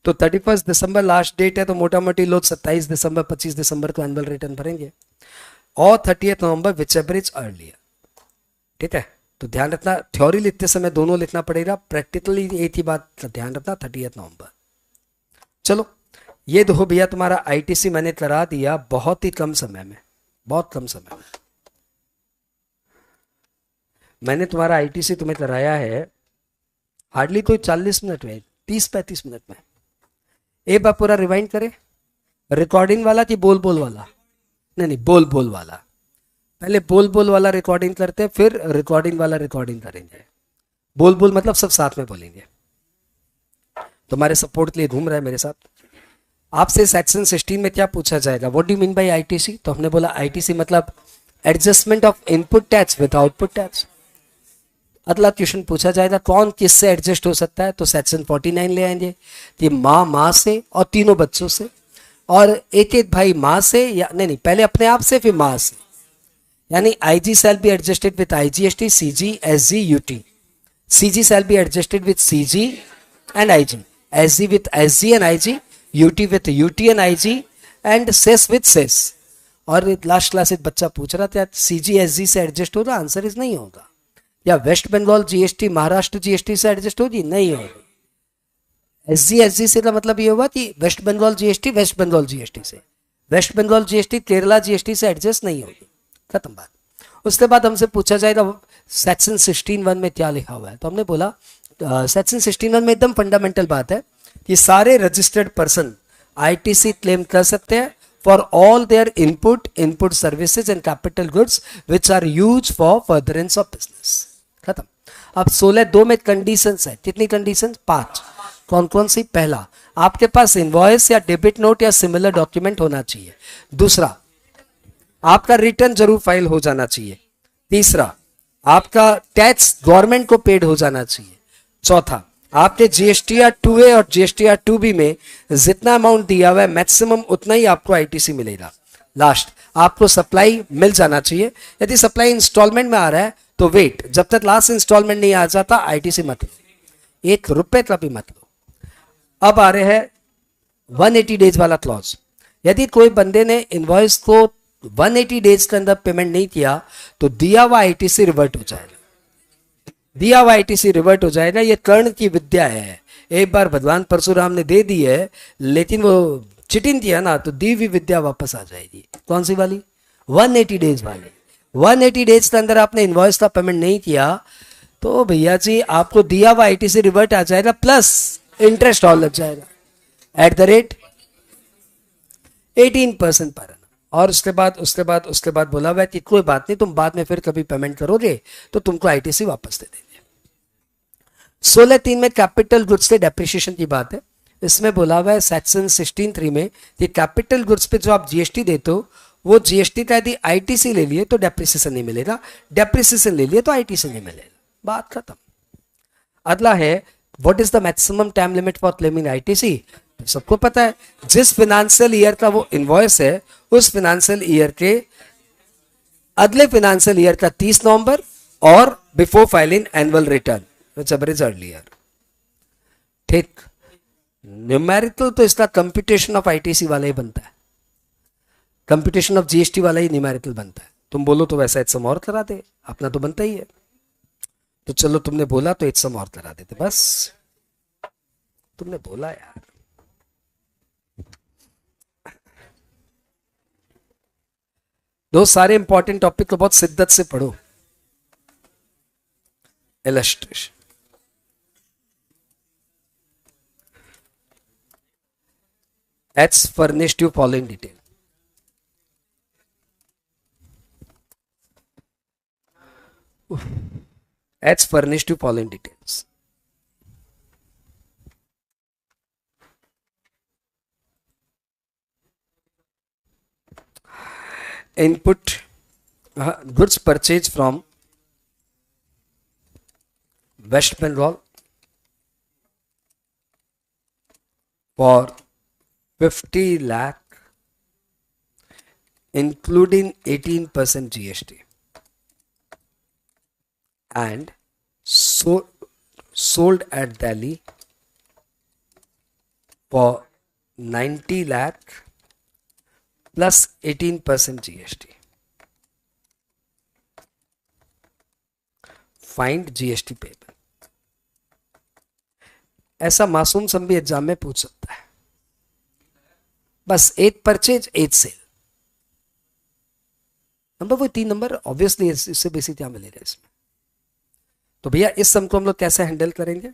तो 31 दिसंबर लास्ट डेट है, तो मोटा मोटी लोग 27 दिसंबर 25 दिसंबर को एनुअल रिटर्न भरेंगे, और 30 नवंबर विच एवर इज अर्लियर। ठीक है, तो ध्यान रखना, थ्योरी लिखते समय दोनों लिखना पड़ेगा, प्रैक्टिकली एक ही बात ध्यान रखना, 30 नवंबर। चलो ये देखो भैया, तुम्हारा आईटीसी मैंने करा दिया बहुत ही कम समय में, बहुत कम समय में। मैंने तुम्हारा आईटीसी तुम्हें कराया है हार्डली कोई 40 मिनट में, 30-35 मिनट में। एक बार पूरा रिवाइंड करें, रिकॉर्डिंग वाला कि बोल बोल वाला? नहीं, बोल बोल वाला। पहले बोल बोल वाला रिकॉर्डिंग करते हैं, फिर रिकॉर्डिंग वाला रिकॉर्डिंग करेंगे। बोल बोल मतलब सब साथ में बोलेंगे। तुम्हारे सपोर्ट के लिए घूम रहा है मेरे साथ। आपसे सेक्शन 16 में क्या पूछा जाएगा? What do you mean by ITC? तो हमने बोला आईटीसी मतलब adjustment of input tax with output tax. अगला क्वेश्चन पूछा जाएगा कौन किससे एडजस्ट हो सकता है? तो सेक्शन 49 ले आएंगे कि माँ से और तीनों बच्चों से, और एक एक भाई माँ से, या नहीं पहले अपने आप से फिर माँ से। यानी IG shall be adjusted with IGST, CG, SG, UT. CG shall be adjusted with CG and IG, SG with SG and IG, UT with UT and IG, and cess with cess. और last class एक बच्चा पूछ रहा था CG SG से adjust होगा? Answer is नहीं होगा। या वेस्ट बंगाल जीएसटी महाराष्ट्र जीएसटी से एडजस्ट होगी? नहीं होगी। एसजी एसजी से का मतलब ये होगा कि वेस्ट बंगाल जीएसटी वेस्ट बंगाल जीएसटी से, वेस्ट बंगाल जीएसटी केरला जीएसटी से एडजस्ट नहीं होगी। खत्म बात। उसके बाद हमसे पूछा जाएगा सेक्शन 16(1) में क्या लिखा हुआ है? तो हमने बोला सेक्शन 16(1) में एकदम फंडामेंटल बात है कि सारे रजिस्टर्ड पर्सन आईटीसी क्लेम कर सकते हैं for all their input services and capital goods which are use for furtherance of business. खत्म। अब 16(2) में कंडीशंस है। कितनी कंडीशन? 5। कौन कौन सी? पहला, आपके पास इनवॉइस या डेबिट नोट या सिमिलर डॉक्यूमेंट होना चाहिए। दूसरा, आपका रिटर्न जरूर फाइल हो जाना चाहिए। तीसरा, आपका टैक्स गवर्नमेंट को पेड हो जाना चाहिए। चौथा, आपके जीएसटीआर 2A और जीएसटीआर 2B में जितना अमाउंट दिया हुआ है मैक्सिमम उतना ही आपको आईटीसी मिलेगा। लास्ट, आपको सप्लाई मिल जाना चाहिए। यदि सप्लाई इंस्टॉलमेंट में आ रहा है तो वेट, जब तक लास्ट इंस्टॉलमेंट नहीं आ जाता आईटीसी मत लो, 1 रुपए का भी मत लो। अब आ रहे हैं 180 डेज वाला क्लॉज। यदि कोई बंदे ने इनवॉइस को 180 डेज के अंदर पेमेंट नहीं किया तो दिया हुआ आईटीसी रिवर्ट हो जाएगा। दिया हुआ आईटीसी रिवर्ट हो जाएगा। ये कर्ण की विद्या है। एक बार भगवान परशुराम ने दे दी है, लेकिन वो चिटिंग किया ना, तो दी हुई विद्या वापस आ जाएगी। कौन सी वाली? 180 डेज वाली। 180 डेज के अंदर आपने इनवॉइस का पेमेंट नहीं किया तो भैया जी आपको दिया हुआ आईटीसी रिवर्ट आ जाएगा, प्लस इंटरेस्ट और लग जाएगा एट द रेट 18% पर। और उसके बाद बोला हुआ है कि कोई बात नहीं, तुम बाद में फिर कभी पेमेंट करोगे तो तुमको आईटीसी वापस दे देंगे। 16(3) में कैपिटल गुड्स के डेप्रिसिएशन की बात है। इसमें बोला हुआ है सेक्शन 16(3) में कि कैपिटल गुड्स पे जो आप जीएसटी देते हो वो जीएसटी का यदि आईटीसी ले लिए तो डेप्रिसिएशन नहीं मिलेगा, डेप्रिसिएशन ले लिए तो आईटीसी नहीं मिलेगा। बात खत्म। अगला है what is the maximum time limit for claiming ITC? सबको पता है, जिस फाइनेंशियल ईयर का वो इनवॉइस है उस फाइनेंशियल ईयर के अगले फाइनेंशियल ईयर का 30 नवंबर और before filing annual return which ever is earlier. ठीक। न्यूमेरिकल तो इसका कंप्यूटेशन ऑफ आईटीसी वाला ही बनता है, कंप्यूटेशन ऑफ जीएसटी वाला ही न्यूमेरिकल बनता है। तुम बोलो तो वैसा एचएम और करा दे, अपना तो बनता ही है। तो चलो तुमने बोला तो एचएम और करा देते, बस तुमने बोला यार। दो सारे इंपॉर्टेंट टॉपिक को बहुत शिद्दत से पढ़ो। Illustration, it's furnished you following detail. It's furnished you following details. Input goods purchase from West Bengal for 50 lakh including 18% GST and sold at Delhi for 90 lakh plus 18% GST. Find GST payable. ऐसा मासूम सम भी exam में पूछ सकता है. बस 8 purchase 8 cell. Number वो 3 number obviously इससे बेसिक क्या मिलेगा इसमें. तो भैया इस सम को हम लोग कैसे हैंडल करेंगे.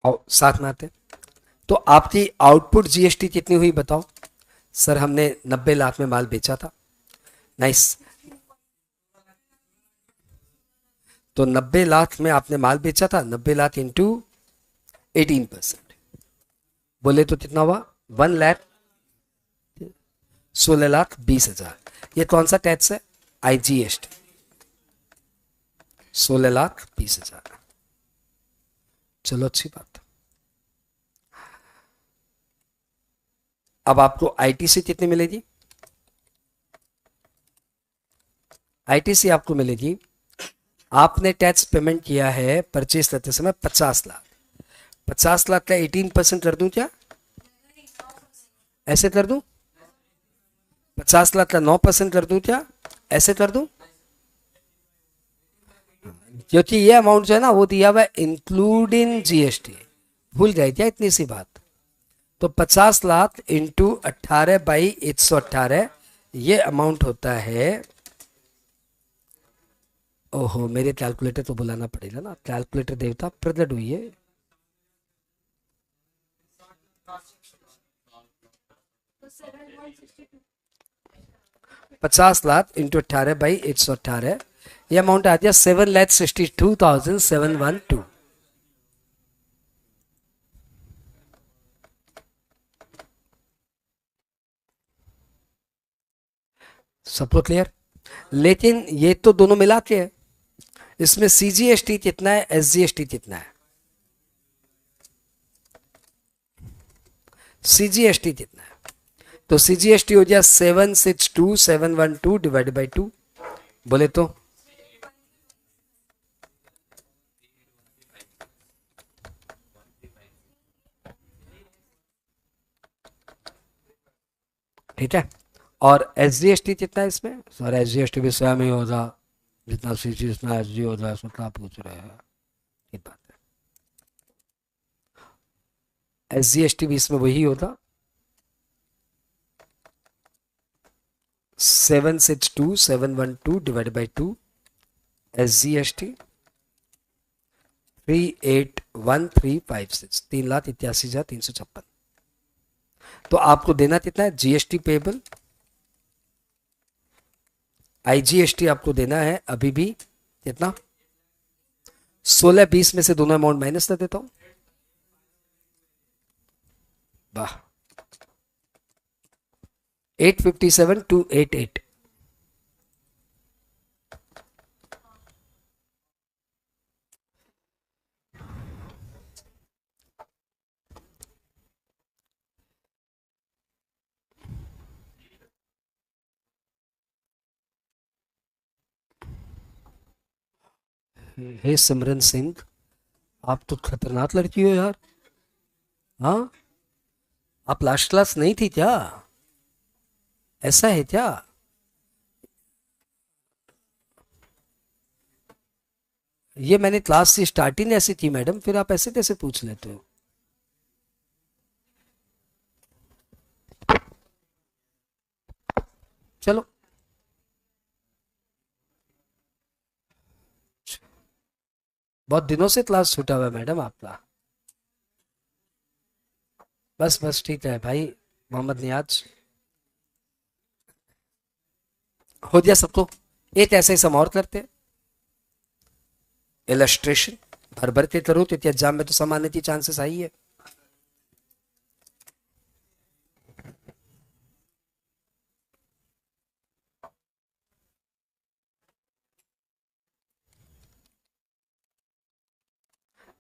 और साथ में आते. तो आपकी आउटपुट जीएसटी कितनी हुई बताओ. सर हमने 90 लाख में माल बेचा था. नाइस. तो 90 लाख में आपने माल बेचा था. 90 लाख इंटू 18% बोले तो कितना हुआ. 1 लाख 16,20,000. ये कौन सा टैक्स है. आईजीएसटी. 16,20,000. चलो अच्छी बात. अब आपको आईटीसी कितनी मिलेगी. आईटीसी आपको मिलेगी. आपने टैक्स पेमेंट किया है परचेज करते समय 50 लाख. 50 लाख का 18% कर दूं क्या. ऐसे कर दूं. 50 लाख का 9% कर दूं क्या. ऐसे कर दूं. क्योंकि ये अमाउंट जो है ना वो दिया हुआ है इंक्लूडिंग जीएसटी. भूल गए क्या इतनी सी बात. तो 50 लाख इंटू 18/118 ये अमाउंट होता है. ओहो मेरे कैलकुलेटर तो बुलाना पड़ेगा ना. कैलकुलेटर देवता प्रकट हुई है. पचास लाख इंटू 18/118 ये अमाउंट आ गया 7,62,712. सबको क्लियर. लेकिन ये तो दोनों मिला के है. इसमें सीजीएसटी कितना है एसजीएसटी कितना है. सीजीएसटी कितना है. तो सीजीएसटी हो गया 762,712 डिवाइड बाई 2 बोले तो ठीक है. और एसजीएसटी कितना है इसमें. सर एसजीएसटी भी स्वयं ही होगा जितना सीजी उतना एसजी होगा. इसमें क्या पूछ रहे हैं. ठीक बात है. एसजीएसटी भी इसमें वही होगा 762,712 डिवाइड बाई 2 एसजीएसटी 381356 3,81,356. तो आपको देना कितना है जीएसटी पेबल. आईजीएसटी आपको देना है अभी भी कितना 16-20 में से दोनों अमाउंट माइनस कर देता हूं. वाह 857,288. हे सिमरन सिंह आप तो खतरनाक लड़की हो यार. हाँ आप लास्ट क्लास नहीं थी क्या. ऐसा है क्या. ये मैंने क्लास से स्टार्टिंग ऐसी थी मैडम. फिर आप ऐसे कैसे पूछ लेते हो. चलो बहुत दिनों से क्लास छूटा हुआ है मैडम आपका। बस बस ठीक है भाई मोहम्मद नियाज, हो गया सबको। एक ऐसे ही सम और करते हैं, इलस्ट्रेशन भर भर के करो तो एग्जाम में तो सम आने की चांसेस आई है।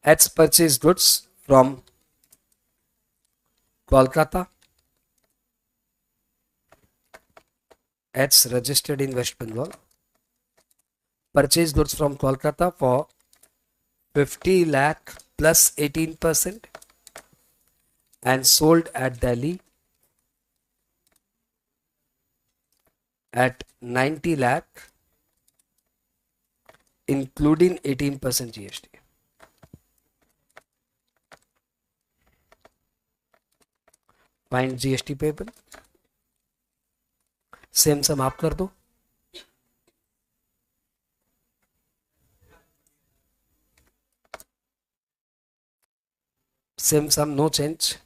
X purchased goods from Kolkata. X registered in West Bengal. Purchased goods from Kolkata for 50 lakh plus 18% and sold at Delhi at 90 lakh including 18% GST. Find GST payable. Same sum आप कर दो। Same sum no change.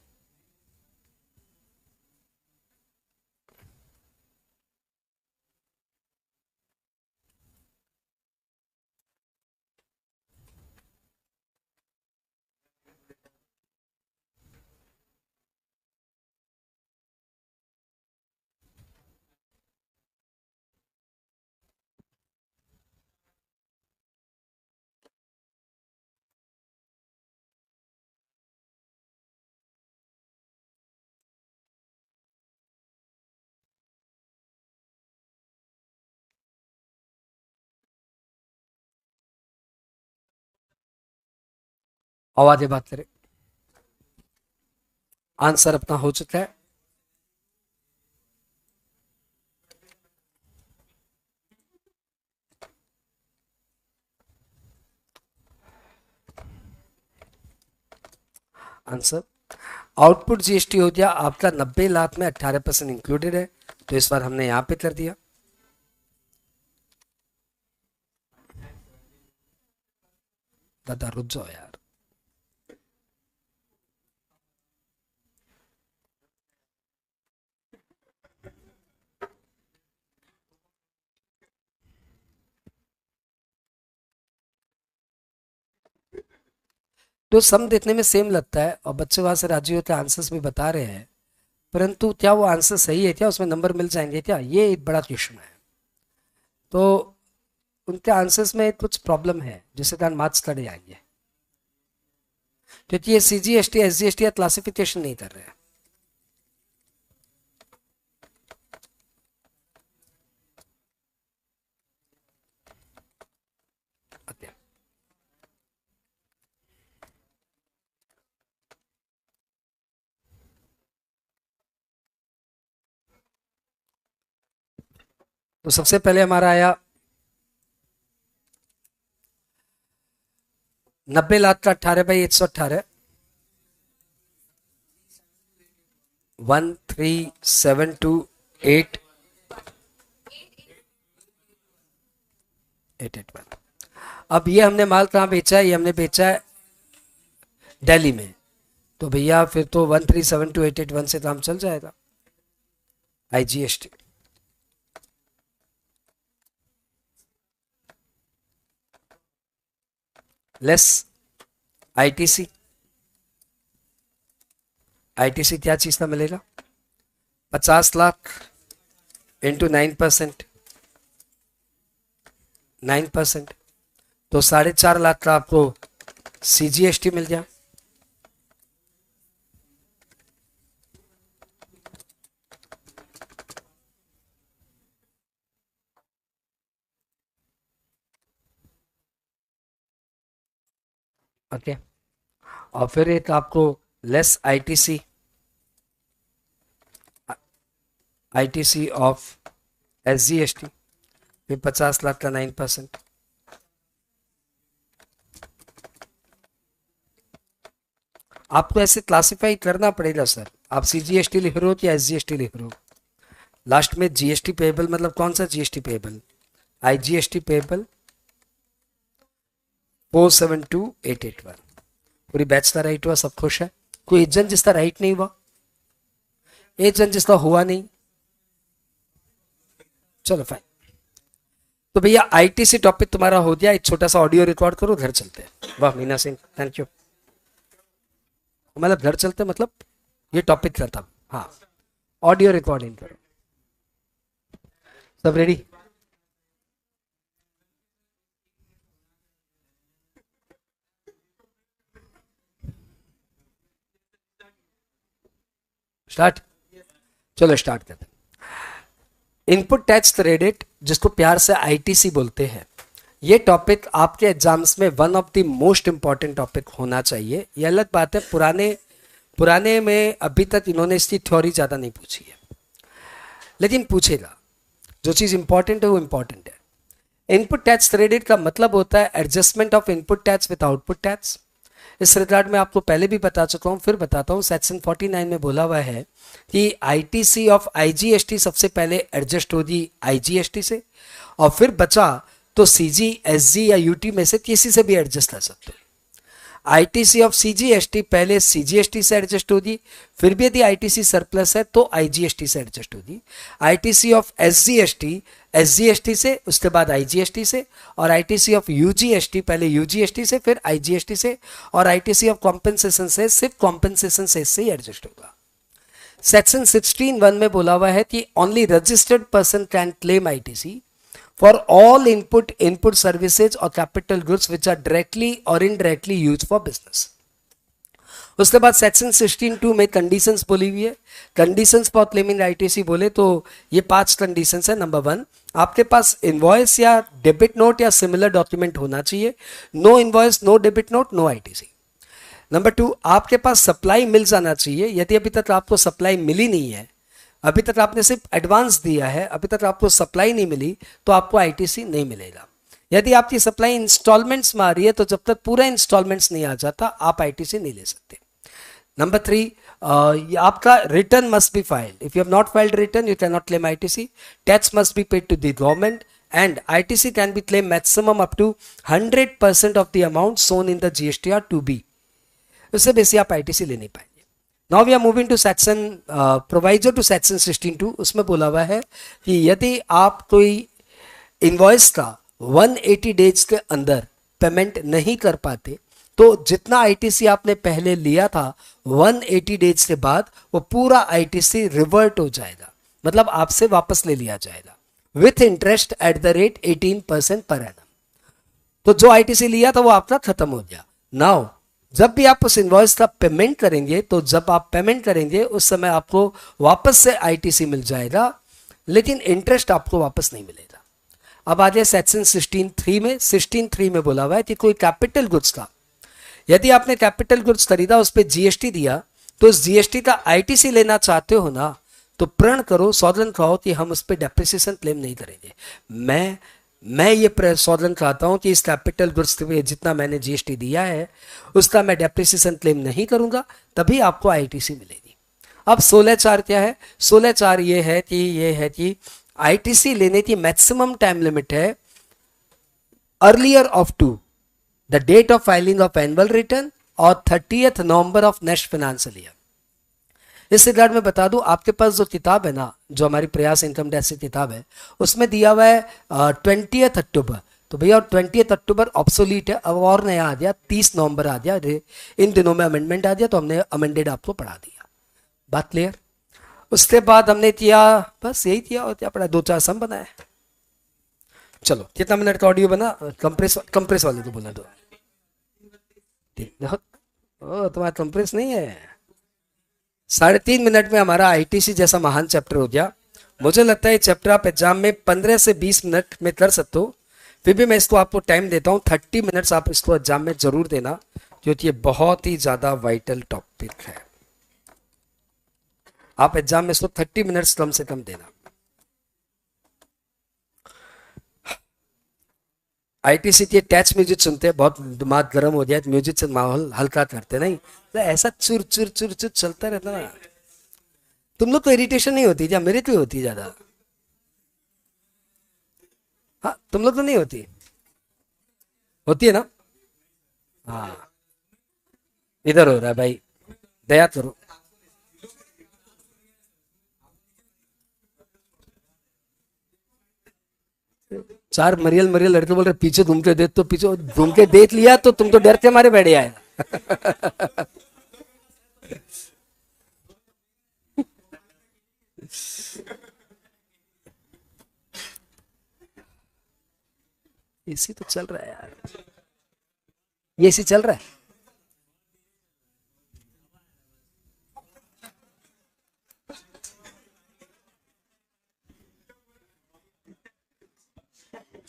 आवाज बात करें। Answer अपना हो चुका है। आंसर आउटपुट जीएसटी हो गया आपका 90 लाख में 18% इंक्लूडेड है, तो इस बार हमने यहां पे कर दिया। दादा रुक जाओ यार। तो सम देखने में सेम लगता है और बच्चे वहां से राजी होते आंसर्स भी बता रहे हैं, परंतु क्या वो आंसर सही है क्या, उसमें नंबर मिल जाएंगे क्या, ये एक बड़ा क्वेश्चन है। तो उनके आंसर्स में कुछ प्रॉब्लम है जिसके कारण मार्क्स कटे जाएंगे, क्योंकि ये सीजीएसटी एसजीएसटी या क्लासिफिकेशन नहीं कर रहे हैं। तो सबसे पहले हमारा आया 90 लाख का 18/118 13728 881। अब ये हमने माल कहाँ बेचा है, ये हमने बेचा है दिल्ली में, तो भैया फिर तो 1372881 से काम चल जाएगा। IGST less ITC. आईटीसी क्या चीज का मिलेगा, 50 लाख इंटू 9%, 9%, तो 4.5 लाख का आपको सीजीएसटी मिल गया। ओके, और फिर एक आपको less ITC, ITC of SGST, फिर 50 लाख का 9%। आपको ऐसे क्लासिफाई करना पड़ेगा सर, आप सीजीएसटी लिख रहे हो या एसजीएसटी लिख रहे हो, लास्ट में जीएसटी पेएबल मतलब कौन सा जीएसटी पेएबल? IGST payable 472881। पूरी बैच का राइट हुआ, सब खुश है? कोई एक जन जिसका राइट नहीं हुआ? एक जन जिसका हुआ नहीं? चलो फाइन। तो भैया आईटीसी टॉपिक तुम्हारा हो गया, एक छोटा सा ऑडियो रिकॉर्ड करो, घर चलते हैं। वाह मीना सिंह, थैंक यू। मतलब घर चलते मतलब ये टॉपिक खत्म। हाँ, ऑडियो रिकॉर्डिंग करो। सब रेडी? स्टार्ट। चलो स्टार्ट करते हैं। इनपुट टैक्स क्रेडिट, जिसको प्यार से आईटीसी बोलते हैं, ये टॉपिक आपके एग्जाम्स में one of the most important topic होना चाहिए। ये अलग बात है, पुराने में अभी तक इन्होंने इसकी थ्योरी ज़्यादा नहीं पूछी है, लेकिन पूछेगा। जो चीज़ इंपॉर्टेंट है वो इंपॉर्टेंट है। इनपुट टैक्स क्रेडिट का मतलब होता है adjustment of input tax with output tax. इस रिगार्ड में आपको पहले भी बता चुका हूं, फिर बताता हूं। सेक्शन 49 में बोला हुआ है कि आईटीसी ऑफ आईजीएसटी सबसे पहले एडजस्ट होगी आईजीएसटी से, और फिर बचा तो सीजी, एसजी या यूटी में से किसी से भी एडजस्ट कर सकते हो। आईटीसी ऑफ सीजीएसटी पहले सीजीएसटी से एडजस्ट होगी, फिर भी यदि आईटीसी सरप्लस है तो आईजीएसटी से एडजस्ट होगी। आईटीसी ऑफ एसजीएसटी एसजीएसटी से, उसके बाद आईजीएसटी से, और आईटीसी ऑफ यूजीएसटी पहले यूजीएसटी से फिर आईजीएसटी से, और आईटीसी ऑफ कॉम्पेंसेशन से सिर्फ कॉम्पेंसेशन से ही एडजस्ट होगा। सेक्शन 16(1) में बोला हुआ है कि only registered person can claim ITC for all input services or capital goods which are directly or indirectly used for business। उसके बाद सेक्शन 16(2) में कंडीशंस बोली हुई है। कंडीशंस फॉर क्लेमिंग आईटीसी बोले तो ये 5 कंडीशंस है। नंबर 1, आपके पास इनवॉइस या डेबिट नोट या सिमिलर डॉक्यूमेंट होना चाहिए। No invoice, no debit note, no ITC. Number 2, आपके पास सप्लाई मिल जाना चाहिए। यदि अभी तक आपको सप्लाई मिली नहीं है, अभी तक आपने सिर्फ एडवांस दिया है, अभी तक आपको सप्लाई नहीं मिली, तो आपको आईटीसी नहीं मिलेगा। यदि आपकी सप्लाई इंस्टॉलमेंट्स में आ रही है तो जब तक पूरा इंस्टॉलमेंट्स नहीं आ जाता आप आईटीसी नहीं ले सकते। नंबर 3, आपका return must be filed. If you have not filed return you can not claim ITC. Tax must be paid to the government and ITC can be claim maximum up to 100% of the amount shown in the GSTR two B. उससे बेसी आप आईटीसी ले नहीं पाएंगे। Now we are moving to section proviso to section 16(2). उसमें बोला हुआ है कि यदि आप कोई इनवॉइस का 180 डेज के अंदर पेमेंट नहीं कर पाते तो जितना आईटीसी आपने पहले लिया था 180 डेज के बाद वो पूरा आईटीसी रिवर्ट हो जाएगा, मतलब आपसे वापस ले लिया जाएगा with interest at the rate 18% per annum. तो जो आईटीसी लिया था वो आपका खत्म हो गया। नाउ जब भी आप उस इनवॉइस का पेमेंट करेंगे तो जब आप पेमेंट करेंगे उस समय आपको वापस से आईटीसी मिल जाएगा, लेकिन इंटरेस्ट आपको वापस नहीं मिलेगा। अब आ जाए सेक्शन 16(3) में। 16(3) में बोला हुआ है कि कोई कैपिटल गुड्स का, यदि आपने कैपिटल गुड्स खरीदा उस पर जीएसटी दिया तो उस जीएसटी का आईटीसी लेना चाहते हो ना, तो प्रण करो, सौदन कहो कि हम उस पर डेप्रिसिएशन क्लेम नहीं करेंगे। मैं ये सौदन कहता हूं कि इस कैपिटल गुड्स पे जितना मैंने जीएसटी दिया है उसका मैं डेप्रिसिएशन क्लेम नहीं करूंगा, तभी आपको आईटीसी मिलेगी। अब 16(4) क्या है? 16(4) ये है कि आईटीसी लेने की मैक्सिमम टाइम लिमिट है earlier of to the date of filing of annual return और 30th November of next financial year. इस रिगार्ड में बता दूं, आपके पास जो किताब है ना, जो हमारी प्रयास इनकम टैक्स की किताब है, उसमें दिया हुआ है 20th अक्टूबर। तो भैया 20th अक्टूबर ऑब्सोलीट है, अब और नया आ गया 30 नवंबर आ गया। इन दिनों में अमेंडमेंट आ गया तो हमने अमेंडेड आपको पढ़ा दिया। बात क्लियर? उसके बाद हमने किया, बस यही किया और क्या पढ़ा, 2-4 सम बनाए। चलो कितना मिनट का ऑडियो बना? कंप्रेस वाले को बोला दो। तुम्हारा कंप्रेस नहीं है। 3.5 मिनट में हमारा आईटीसी जैसा महान चैप्टर हो गया। मुझे लगता है चैप्टर आप एग्जाम में 15 से 20 मिनट में कर सकते हो, फिर भी मैं इसको आपको टाइम देता हूँ 30 मिनट्स आप इसको एग्जाम में जरूर देना, क्योंकि ये बहुत ही ज्यादा वाइटल टॉपिक है। आप एग्जाम में इसको 30 मिनट्स कम से कम देना। आईटीसी के टैच म्यूजिक सुनते हैं, बहुत दिमाग गर्म हो जाए, म्यूजिक से माहौल हल्का करते नहीं, तो ऐसा चुर चुर चुर चुर चलता रहता ना। तुम लोग तो इरिटेशन नहीं होती क्या? मेरे तो होती ज्यादा। हाँ, तुम लोग तो नहीं होती, होती है ना? हाँ, इधर हो रहा है भाई, दया करो। चार मरियल मरियल लड़के बोल रहे पीछे घूम के देख, तो पीछे घूम के देख लिया तो तुम तो डर के मारे बैठे आए। एसी तो चल रहा है यार, ये एसी चल रहा है।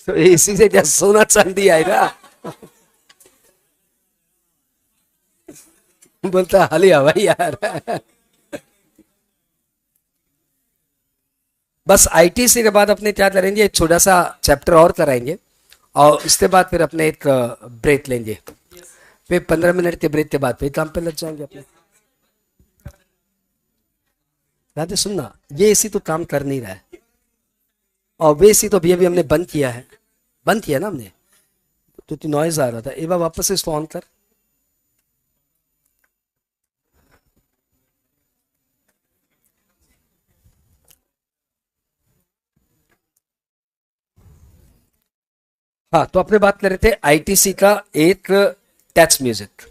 तो एसी से क्या सोना चांदी आएगा? बोलता हाली हवाई यार। बस आईटीसी के बाद अपने क्या करेंगे, एक छोटा सा चैप्टर और कराएंगे और उसके बाद फिर अपने एक ब्रेक लेंगे। फिर 15 मिनट के ब्रेक के बाद फिर काम पे लग जाएंगे अपने। राधे सुनना, ये एसी तो काम कर नहीं रहा है, और वे एसी तो अभी हमने बंद किया है, बंद किया ना हमने, तो नॉइज आ रहा था। एक बार वापस से इसको ऑन कर। हाँ, तो अपने बात कर रहे थे आईटीसी का एक टच म्यूजिक।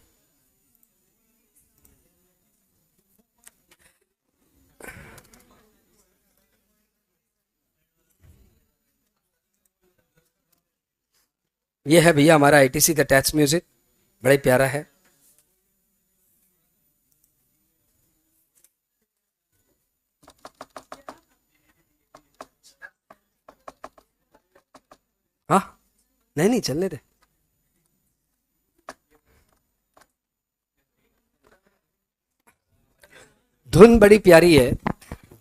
ये है भैया हमारा आईटीसी का टच म्यूजिक, बड़ा ही प्यारा है। हाँ, नहीं नहीं चलने दे। धुन बड़ी प्यारी है,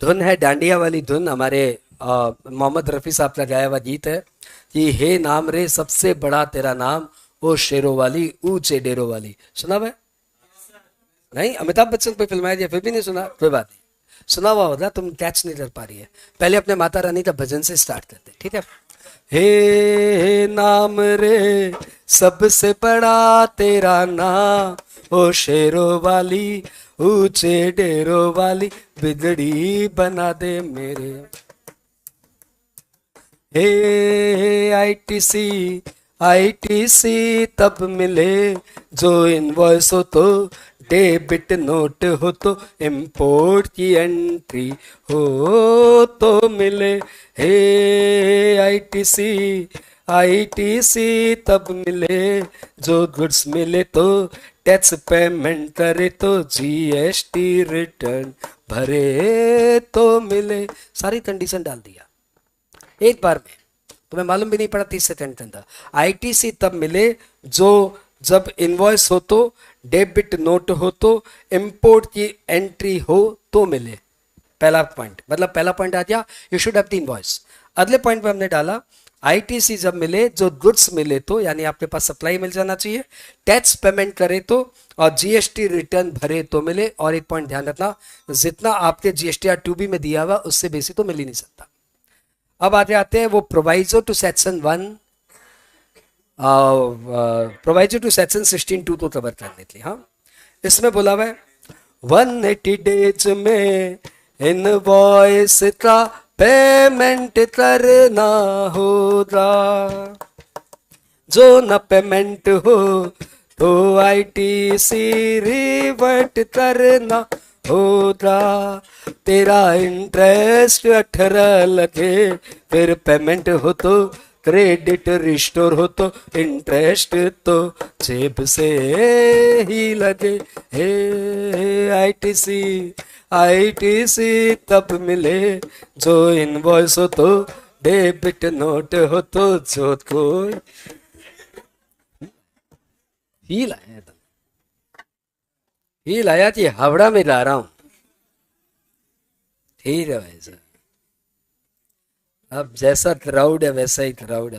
धुन है डांडिया वाली धुन। हमारे मोहम्मद रफ़ी साहब का गाया हुआ गीत है कि हे नाम रे सबसे बड़ा तेरा नाम, ओ शेरों वाली ऊंचे डेरों वाली। सुना भाई? नहीं, अमिताभ बच्चन पे फिल्माया गया फिर भी नहीं सुना, कोई बात नहीं, सुना हुआ होगा, तुम कैच नहीं कर पा रही है। पहले अपने माता रानी का भजन से स्टार्ट करते, ठीक है? हे नाम रे सबसे बड़ा तेरा नाम, ओ शेरों वाली ऊंचे डेरों वाली, बिगड़ी बना दे मेरे। हे आईटीसी आईटीसी तब मिले जो इनवॉइस हो तो, डेबिट नोट हो तो, इंपोर्ट की एंट्री हो तो मिले। हे आईटीसी आईटीसी तब मिले जो गुड्स मिले तो, टैक्स पेमेंट करे तो, जीएसटी रिटर्न भरे तो मिले। सारी कंडीशन डाल दिया एक बार में, तुम्हें मालूम भी नहीं पड़ा 30 सेकंड के अंदर। आईटीसी तब मिले जो जब इनवॉइस हो तो, डेबिट नोट हो तो, इंपोर्ट की एंट्री हो तो मिले। पहला पॉइंट, मतलब पहला पॉइंट आ गया, you should have the invoice. अगले पॉइंट पे हमने डाला आईटीसी जब मिले जो गुड्स मिले तो, यानी आपके पास सप्लाई मिल जाना चाहिए, टैक्स पेमेंट करे तो, और जीएसटी रिटर्न भरे तो मिले। और एक पॉइंट ध्यान रखना, जितना आपके जीएसटी टूबी में दिया हुआ उससे बेसी तो मिल ही नहीं सकता। अब आते हैं वो proviso to section 1, proviso to section 16(2) तो कवर करने के लिए। हाँ, इसमें बोला हुआ है 180 डेज में इनवॉइस का पेमेंट करना होगा, जो न पेमेंट हो तो आईटीसी रिवर्ट करना होगा। तेरा इंटरेस्ट 18 लगे, फिर पेमेंट हो तो, क्रेडिट रिस्टोर हो तो, इंटरेस्ट तो जेब से ही लगे। हे आईटीसी आईटीसी तब मिले जो इनवॉइस हो तो, डेबिट नोट हो तो, जो कोई ही लाया था, ही लाया थी, हावड़ा में ला रहा हूं। ठीक है भाई साहब, अब जैसा क्राउड है वैसा ही क्राउड है।